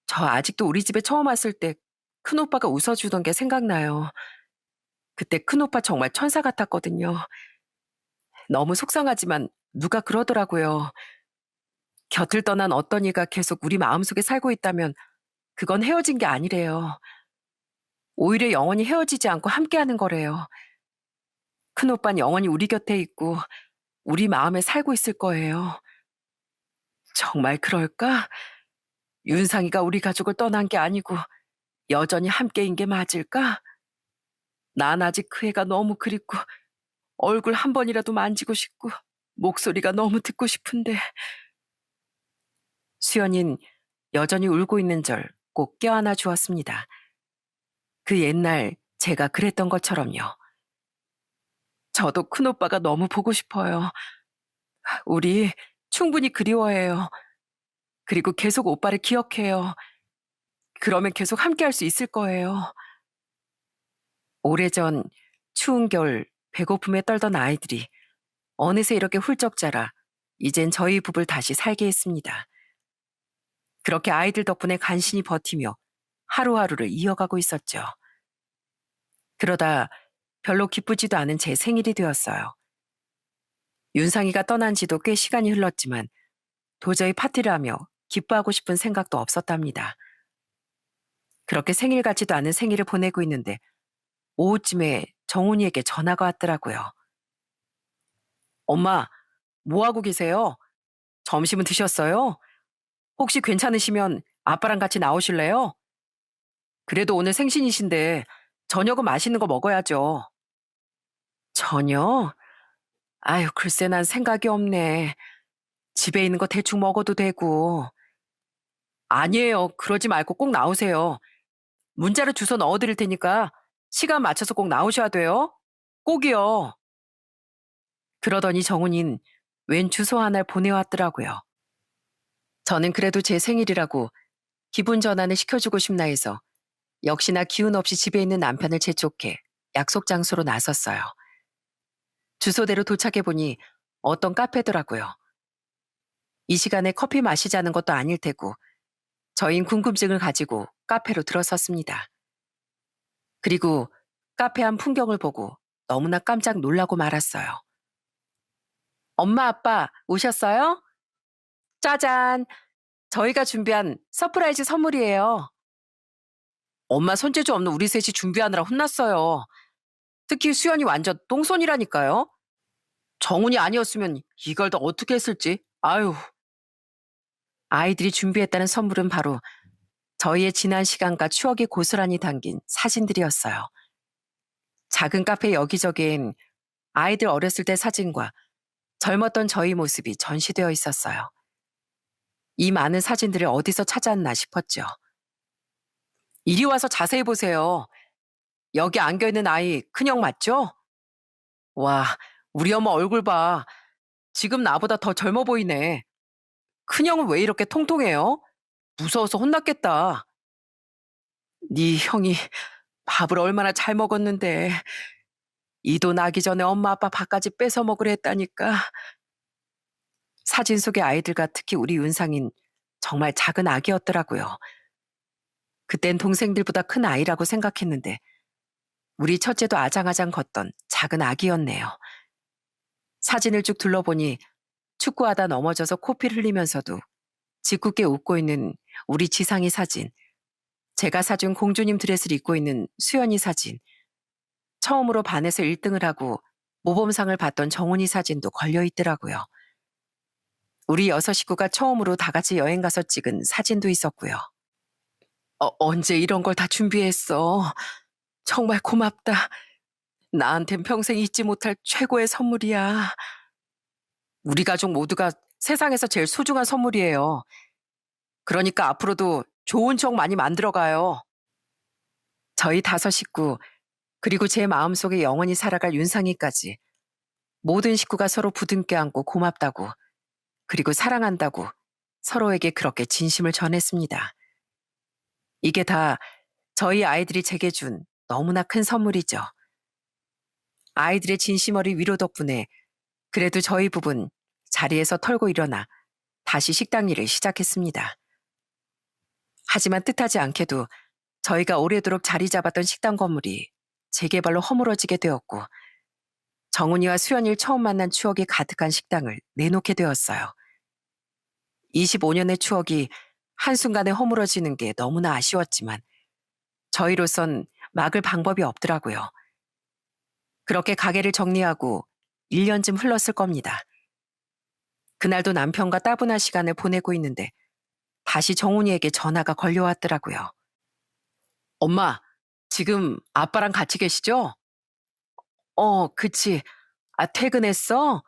저 아직도 우리 집에 처음 왔을 때 큰오빠가 웃어주던 게 생각나요. 그때 큰오빠 정말 천사 같았거든요. 너무 속상하지만 누가 그러더라고요. 곁을 떠난 어떤 이가 계속 우리 마음속에 살고 있다면 그건 헤어진 게 아니래요. 오히려 영원히 헤어지지 않고 함께하는 거래요. 큰오빠는 영원히 우리 곁에 있고 우리 마음에 살고 있을 거예요. 정말 그럴까? 윤상이가 우리 가족을 떠난 게 아니고 여전히 함께인 게 맞을까? 난 아직 그 애가 너무 그립고 얼굴 한 번이라도 만지고 싶고 목소리가 너무 듣고 싶은데. 수연인 여전히 울고 있는 절 꼭 껴안아 주었습니다. 그 옛날 제가 그랬던 것처럼요. 저도 큰오빠가 너무 보고 싶어요. 우리 충분히 그리워해요. 그리고 계속 오빠를 기억해요. 그러면 계속 함께할 수 있을 거예요. 오래전 추운 겨울 배고픔에 떨던 아이들이 어느새 이렇게 훌쩍 자라 이젠 저희 부부를 다시 살게 했습니다. 그렇게 아이들 덕분에 간신히 버티며 하루하루를 이어가고 있었죠. 그러다 별로 기쁘지도 않은 제 생일이 되었어요. 윤상이가 떠난 지도 꽤 시간이 흘렀지만 도저히 파티를 하며 기뻐하고 싶은 생각도 없었답니다. 그렇게 생일 같지도 않은 생일을 보내고 있는데 오후쯤에 정훈이에게 전화가 왔더라고요. 엄마, 뭐 하고 계세요? 점심은 드셨어요? 혹시 괜찮으시면 아빠랑 같이 나오실래요? 그래도 오늘 생신이신데 저녁은 맛있는 거 먹어야죠. 저녁? 아유, 글쎄 난 생각이 없네. 집에 있는 거 대충 먹어도 되고. 아니에요. 그러지 말고 꼭 나오세요. 문자로 주소 넣어드릴 테니까 시간 맞춰서 꼭 나오셔야 돼요. 꼭이요. 그러더니 정훈이는 웬 주소 하나를 보내왔더라고요. 저는 그래도 제 생일이라고 기분 전환을 시켜주고 싶나 해서 역시나 기운 없이 집에 있는 남편을 재촉해 약속 장소로 나섰어요. 주소대로 도착해보니 어떤 카페더라고요. 이 시간에 커피 마시자는 것도 아닐 테고 저흰 궁금증을 가지고 카페로 들어섰습니다. 그리고 카페 안 풍경을 보고 너무나 깜짝 놀라고 말았어요. 엄마, 아빠 오셨어요? 짜잔! 저희가 준비한 서프라이즈 선물이에요. 엄마 손재주 없는 우리 셋이 준비하느라 혼났어요. 특히 수연이 완전 똥손이라니까요. 정훈이 아니었으면 이걸 더 어떻게 했을지. 아유. 아이들이 준비했다는 선물은 바로 저희의 지난 시간과 추억이 고스란히 담긴 사진들이었어요. 작은 카페 여기저기엔 아이들 어렸을 때 사진과 젊었던 저희 모습이 전시되어 있었어요. 이 많은 사진들을 어디서 찾았나 싶었죠. 이리 와서 자세히 보세요. 여기 안겨있는 아이 큰형 맞죠? 와, 우리 엄마 얼굴 봐. 지금 나보다 더 젊어 보이네. 큰형은 왜 이렇게 통통해요? 무서워서 혼났겠다. 네 형이 밥을 얼마나 잘 먹었는데 이 돈 나기 전에 엄마 아빠 밥까지 뺏어 먹으려 했다니까. 사진 속의 아이들과 특히 우리 윤상인 정말 작은 아기였더라고요. 그땐 동생들보다 큰 아이라고 생각했는데 우리 첫째도 아장아장 걷던 작은 아기였네요. 사진을 쭉 둘러보니 축구하다 넘어져서 코피를 흘리면서도 짓궂게 웃고 있는 우리 지상이 사진, 제가 사준 공주님 드레스를 입고 있는 수연이 사진, 처음으로 반에서 1등을 하고 모범상을 받던 정훈이 사진도 걸려 있더라고요. 우리 6식구가 처음으로 다 같이 여행 가서 찍은 사진도 있었고요. 언제 이런 걸 다 준비했어. 정말 고맙다. 나한텐 평생 잊지 못할 최고의 선물이야. 우리 가족 모두가 세상에서 제일 소중한 선물이에요. 그러니까 앞으로도 좋은 추억 많이 만들어가요. 저희 5식구, 그리고 제 마음속에 영원히 살아갈 윤상이까지 모든 식구가 서로 부둥켜 안고 고맙다고, 그리고 사랑한다고 서로에게 그렇게 진심을 전했습니다. 이게 다 저희 아이들이 제게 준 너무나 큰 선물이죠. 아이들의 진심 어린 위로 덕분에 그래도 저희 부부는 잘 자리에서 털고 일어나 다시 식당 일을 시작했습니다. 하지만 뜻하지 않게도 저희가 오래도록 자리 잡았던 식당 건물이 재개발로 허물어지게 되었고 정훈이와 수연이를 처음 만난 추억이 가득한 식당을 내놓게 되었어요. 25년의 추억이 한순간에 허물어지는 게 너무나 아쉬웠지만 저희로선 막을 방법이 없더라고요. 그렇게 가게를 정리하고 1년쯤 흘렀을 겁니다. 그날도 남편과 따분한 시간을 보내고 있는데 다시 정훈이에게 전화가 걸려왔더라고요. 엄마, 지금 아빠랑 같이 계시죠? 그치. 퇴근했어?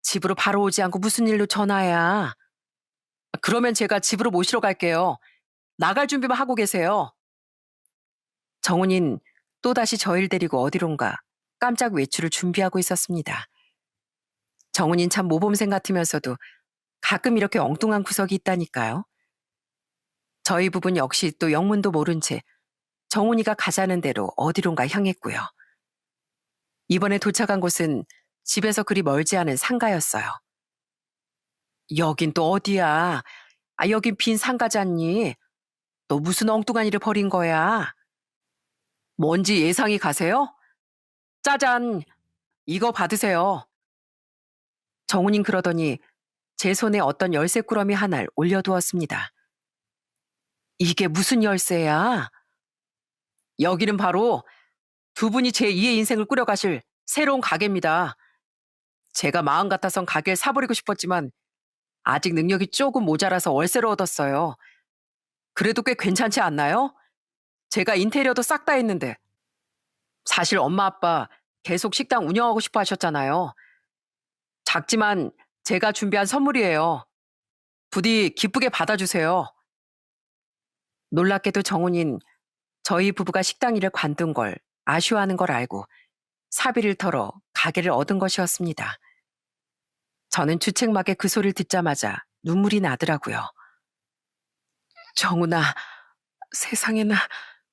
집으로 바로 오지 않고 무슨 일로 전화야? 그러면 제가 집으로 모시러 갈게요. 나갈 준비만 하고 계세요. 정훈이는 또다시 저희를 데리고 어디론가 깜짝 외출을 준비하고 있었습니다. 정훈이는 참 모범생 같으면서도 가끔 이렇게 엉뚱한 구석이 있다니까요. 저희 부분 역시 또 영문도 모른 채 정훈이가 가자는 대로 어디론가 향했고요. 이번에 도착한 곳은 집에서 그리 멀지 않은 상가였어요. 여긴 또 어디야? 여긴 빈 상가잖니. 너 무슨 엉뚱한 일을 벌인 거야? 뭔지 예상이 가세요? 짜잔, 이거 받으세요. 정훈인 그러더니 제 손에 어떤 열쇠 꾸러미 하나를 올려두었습니다. 이게 무슨 열쇠야? 여기는 바로 두 분이 제2의 인생을 꾸려가실 새로운 가게입니다. 제가 마음 같아선 가게를 사버리고 싶었지만 아직 능력이 조금 모자라서 월세로 얻었어요. 그래도 꽤 괜찮지 않나요? 제가 인테리어도 싹 다 했는데. 사실 엄마 아빠 계속 식당 운영하고 싶어 하셨잖아요. 작지만 제가 준비한 선물이에요. 부디 기쁘게 받아주세요. 놀랍게도 정훈인 저희 부부가 식당 일을 관둔 걸 아쉬워하는 걸 알고 사비를 털어 가게를 얻은 것이었습니다. 저는 주책맞게 그 소리를 듣자마자 눈물이 나더라고요. 정훈아, 세상에나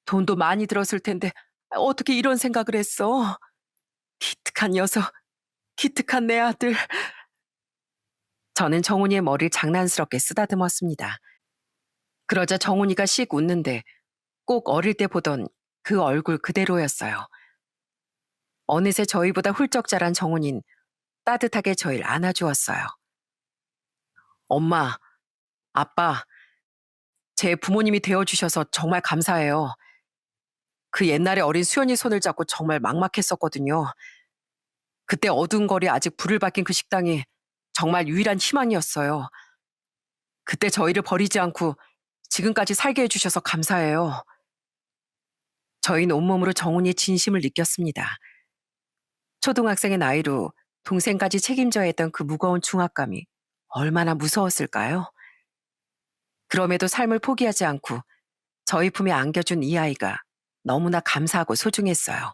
돈도 많이 들었을 텐데 어떻게 이런 생각을 했어? 기특한 녀석, 기특한 내 아들. 저는 정훈이의 머리를 장난스럽게 쓰다듬었습니다. 그러자 정훈이가 씩 웃는데 꼭 어릴 때 보던 그 얼굴 그대로였어요. 어느새 저희보다 훌쩍 자란 정훈인 따뜻하게 저희를 안아주었어요. 엄마, 아빠, 제 부모님이 되어주셔서 정말 감사해요. 그 옛날에 어린 수연이 손을 잡고 정말 막막했었거든요. 그때 어두운 거리에 아직 불을 밝힌 그 식당이 정말 유일한 희망이었어요. 그때 저희를 버리지 않고 지금까지 살게 해주셔서 감사해요. 저희는 온몸으로 정훈이의 진심을 느꼈습니다. 초등학생의 나이로 동생까지 책임져야 했던 그 무거운 중압감이 얼마나 무서웠을까요? 그럼에도 삶을 포기하지 않고 저희 품에 안겨준 이 아이가 너무나 감사하고 소중했어요.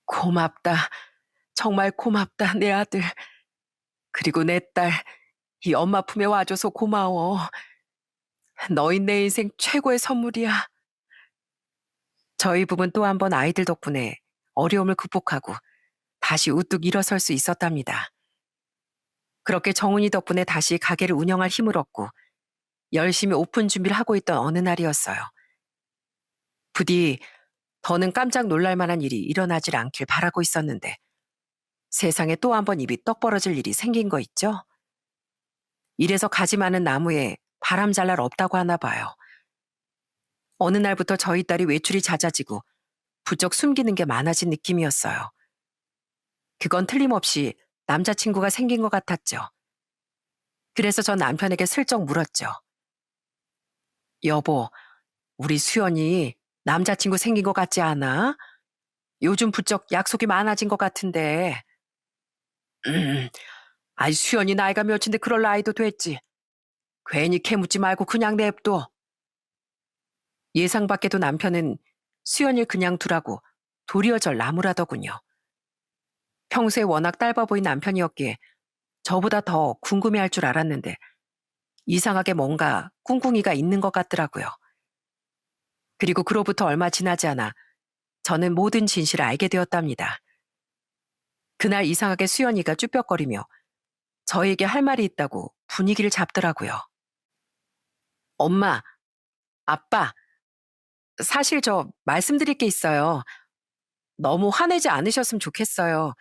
고맙다. 정말 고맙다, 내 아들. 그리고 내 딸, 이 엄마 품에 와줘서 고마워. 너희 내 인생 최고의 선물이야. 저희 부부는 또 한 번 아이들 덕분에 어려움을 극복하고 다시 우뚝 일어설 수 있었답니다. 그렇게 정훈이 덕분에 다시 가게를 운영할 힘을 얻고 열심히 오픈 준비를 하고 있던 어느 날이었어요. 부디 더는 깜짝 놀랄 만한 일이 일어나질 않길 바라고 있었는데 세상에 또 한 번 입이 떡 벌어질 일이 생긴 거 있죠? 이래서 가지 많은 나무에 바람 잘 날 없다고 하나 봐요. 어느 날부터 저희 딸이 외출이 잦아지고 부쩍 숨기는 게 많아진 느낌이었어요. 그건 틀림없이 남자친구가 생긴 것 같았죠. 그래서 전 남편에게 슬쩍 물었죠. 여보, 우리 수연이 남자친구 생긴 것 같지 않아? 요즘 부쩍 약속이 많아진 것 같은데. 음, 수연이 나이가 몇인데 그럴 나이도 됐지. 괜히 캐묻지 말고 그냥 냅둬. 예상 밖에도 남편은 수연이를 그냥 두라고 도리어 절 나무라더군요. 평소에 워낙 딸봐 보인 남편이었기에 저보다 더 궁금해할 줄 알았는데 이상하게 뭔가 꿍꿍이가 있는 것 같더라고요. 그리고 그로부터 얼마 지나지 않아 저는 모든 진실을 알게 되었답니다. 그날 이상하게 수연이가 쭈뼛거리며 저에게 할 말이 있다고 분위기를 잡더라고요. 엄마, 아빠, 사실 저 말씀드릴 게 있어요. 너무 화내지 않으셨으면 좋겠어요.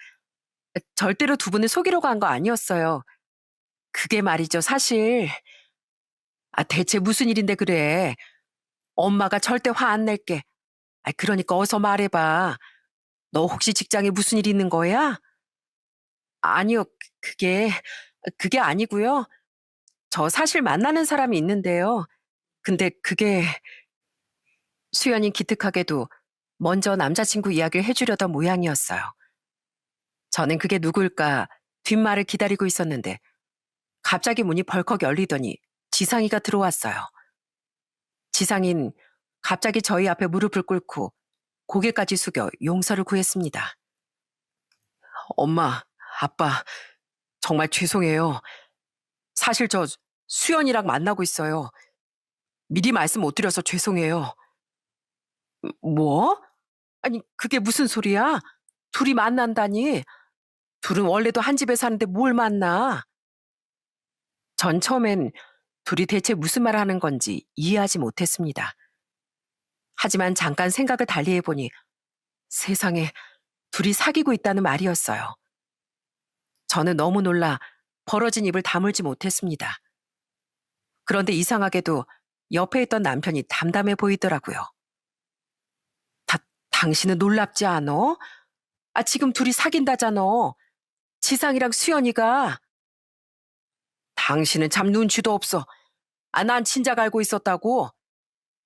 절대로 두 분을 속이려고 한 거 아니었어요. 그게 말이죠, 사실. 대체 무슨 일인데 그래? 엄마가 절대 화 안 낼게. 그러니까 어서 말해봐. 너 혹시 직장에 무슨 일 있는 거야? 아니요, 그게 아니고요. 저 사실 만나는 사람이 있는데요. 근데 그게 수연이 기특하게도 먼저 남자친구 이야기를 해주려던 모양이었어요. 저는 그게 누굴까 뒷말을 기다리고 있었는데 갑자기 문이 벌컥 열리더니 지상이가 들어왔어요. 지상인 갑자기 저희 앞에 무릎을 꿇고 고개까지 숙여 용서를 구했습니다. 엄마, 아빠, 정말 죄송해요. 사실 저 수연이랑 만나고 있어요. 미리 말씀 못 드려서 죄송해요. 뭐? 아니, 그게 무슨 소리야? 둘이 만난다니? 둘은 원래도 한 집에 사는데 뭘 만나? 전 처음엔 둘이 대체 무슨 말을 하는 건지 이해하지 못했습니다. 하지만 잠깐 생각을 달리해보니 세상에 둘이 사귀고 있다는 말이었어요. 저는 너무 놀라 벌어진 입을 다물지 못했습니다. 그런데 이상하게도 옆에 있던 남편이 담담해 보이더라고요. 당신은 놀랍지 않어? 지금 둘이 사귄다잖아. 지상이랑 수연이가. 당신은 참 눈치도 없어. 난 진작 알고 있었다고.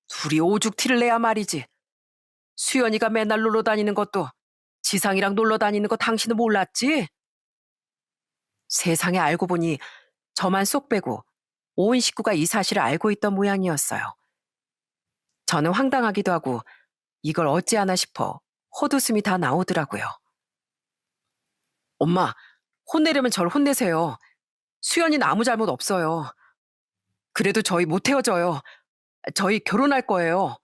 둘이 오죽 티를 내야 말이지. 수연이가 맨날 놀러 다니는 것도 지상이랑 놀러 다니는 거 당신은 몰랐지? 세상에 알고 보니 저만 쏙 빼고 온 식구가 이 사실을 알고 있던 모양이었어요. 저는 황당하기도 하고 이걸 어찌하나 싶어 헛웃음이 다 나오더라고요. 엄마, 혼내려면 절 혼내세요. 수연이는 아무 잘못 없어요. 그래도 저희 못 헤어져요. 저희 결혼할 거예요.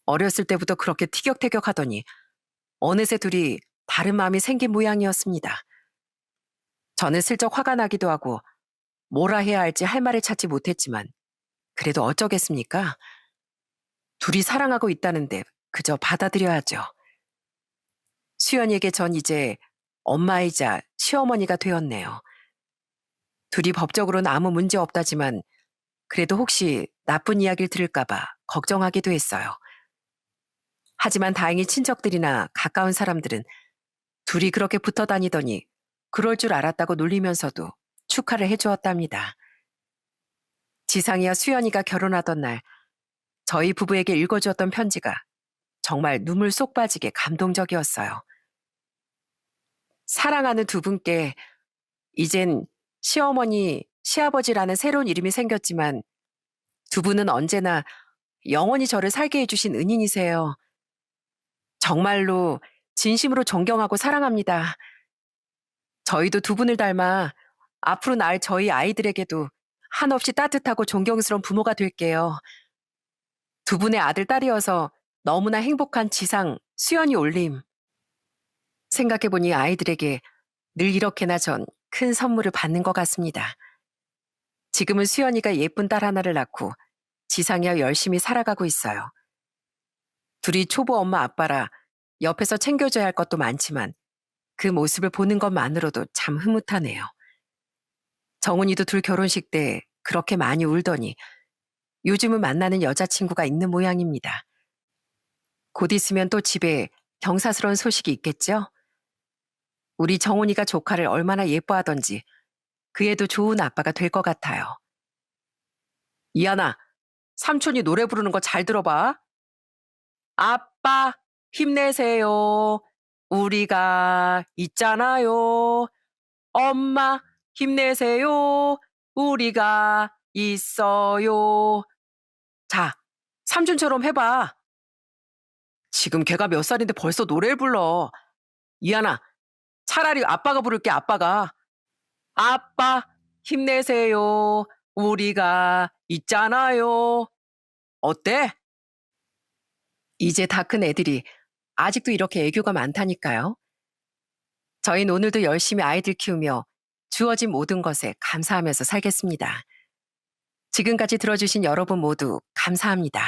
어렸을 때부터 그렇게 티격태격하더니 어느새 둘이 다른 마음이 생긴 모양이었습니다. 저는 슬쩍 화가 나기도 하고 뭐라 해야 할지 할 말을 찾지 못했지만 그래도 어쩌겠습니까? 둘이 사랑하고 있다는데 그저 받아들여야죠. 수연이에게 전 이제 엄마이자 시어머니가 되었네요. 둘이 법적으로는 아무 문제 없다지만 그래도 혹시 나쁜 이야기를 들을까봐 걱정하기도 했어요. 하지만 다행히 친척들이나 가까운 사람들은 둘이 그렇게 붙어 다니더니 그럴 줄 알았다고 놀리면서도 축하를 해주었답니다. 지상이와 수연이가 결혼하던 날 저희 부부에게 읽어주었던 편지가 정말 눈물 쏙 빠지게 감동적이었어요. 사랑하는 두 분께 이젠 시어머니, 시아버지라는 새로운 이름이 생겼지만 두 분은 언제나 영원히 저를 살게 해주신 은인이세요. 정말로 진심으로 존경하고 사랑합니다. 저희도 두 분을 닮아 앞으로 낳을 저희 아이들에게도 한없이 따뜻하고 존경스러운 부모가 될게요. 두 분의 아들, 딸이어서 너무나 행복한 지상, 수연이 올림. 생각해보니 아이들에게 늘 이렇게나 전 큰 선물을 받는 것 같습니다. 지금은 수연이가 예쁜 딸 하나를 낳고 지상이와 열심히 살아가고 있어요. 둘이 초보 엄마 아빠라 옆에서 챙겨줘야 할 것도 많지만 그 모습을 보는 것만으로도 참 흐뭇하네요. 정훈이도 둘 결혼식 때 그렇게 많이 울더니 요즘은 만나는 여자친구가 있는 모양입니다. 곧 있으면 또 집에 경사스러운 소식이 있겠죠? 우리 정훈이가 조카를 얼마나 예뻐하던지 그 애도 좋은 아빠가 될 것 같아요. 이하나, 삼촌이 노래 부르는 거 잘 들어봐. 아빠, 힘내세요. 우리가 있잖아요. 엄마, 힘내세요. 우리가 있어요. 자, 삼촌처럼 해봐. 지금 걔가 몇 살인데 벌써 노래를 불러. 이하나, 차라리 아빠가 부를게, 아빠가. 아빠, 힘내세요. 우리가 있잖아요. 어때? 이제 다 큰 애들이 아직도 이렇게 애교가 많다니까요. 저희는 오늘도 열심히 아이들 키우며 주어진 모든 것에 감사하면서 살겠습니다. 지금까지 들어주신 여러분 모두 감사합니다.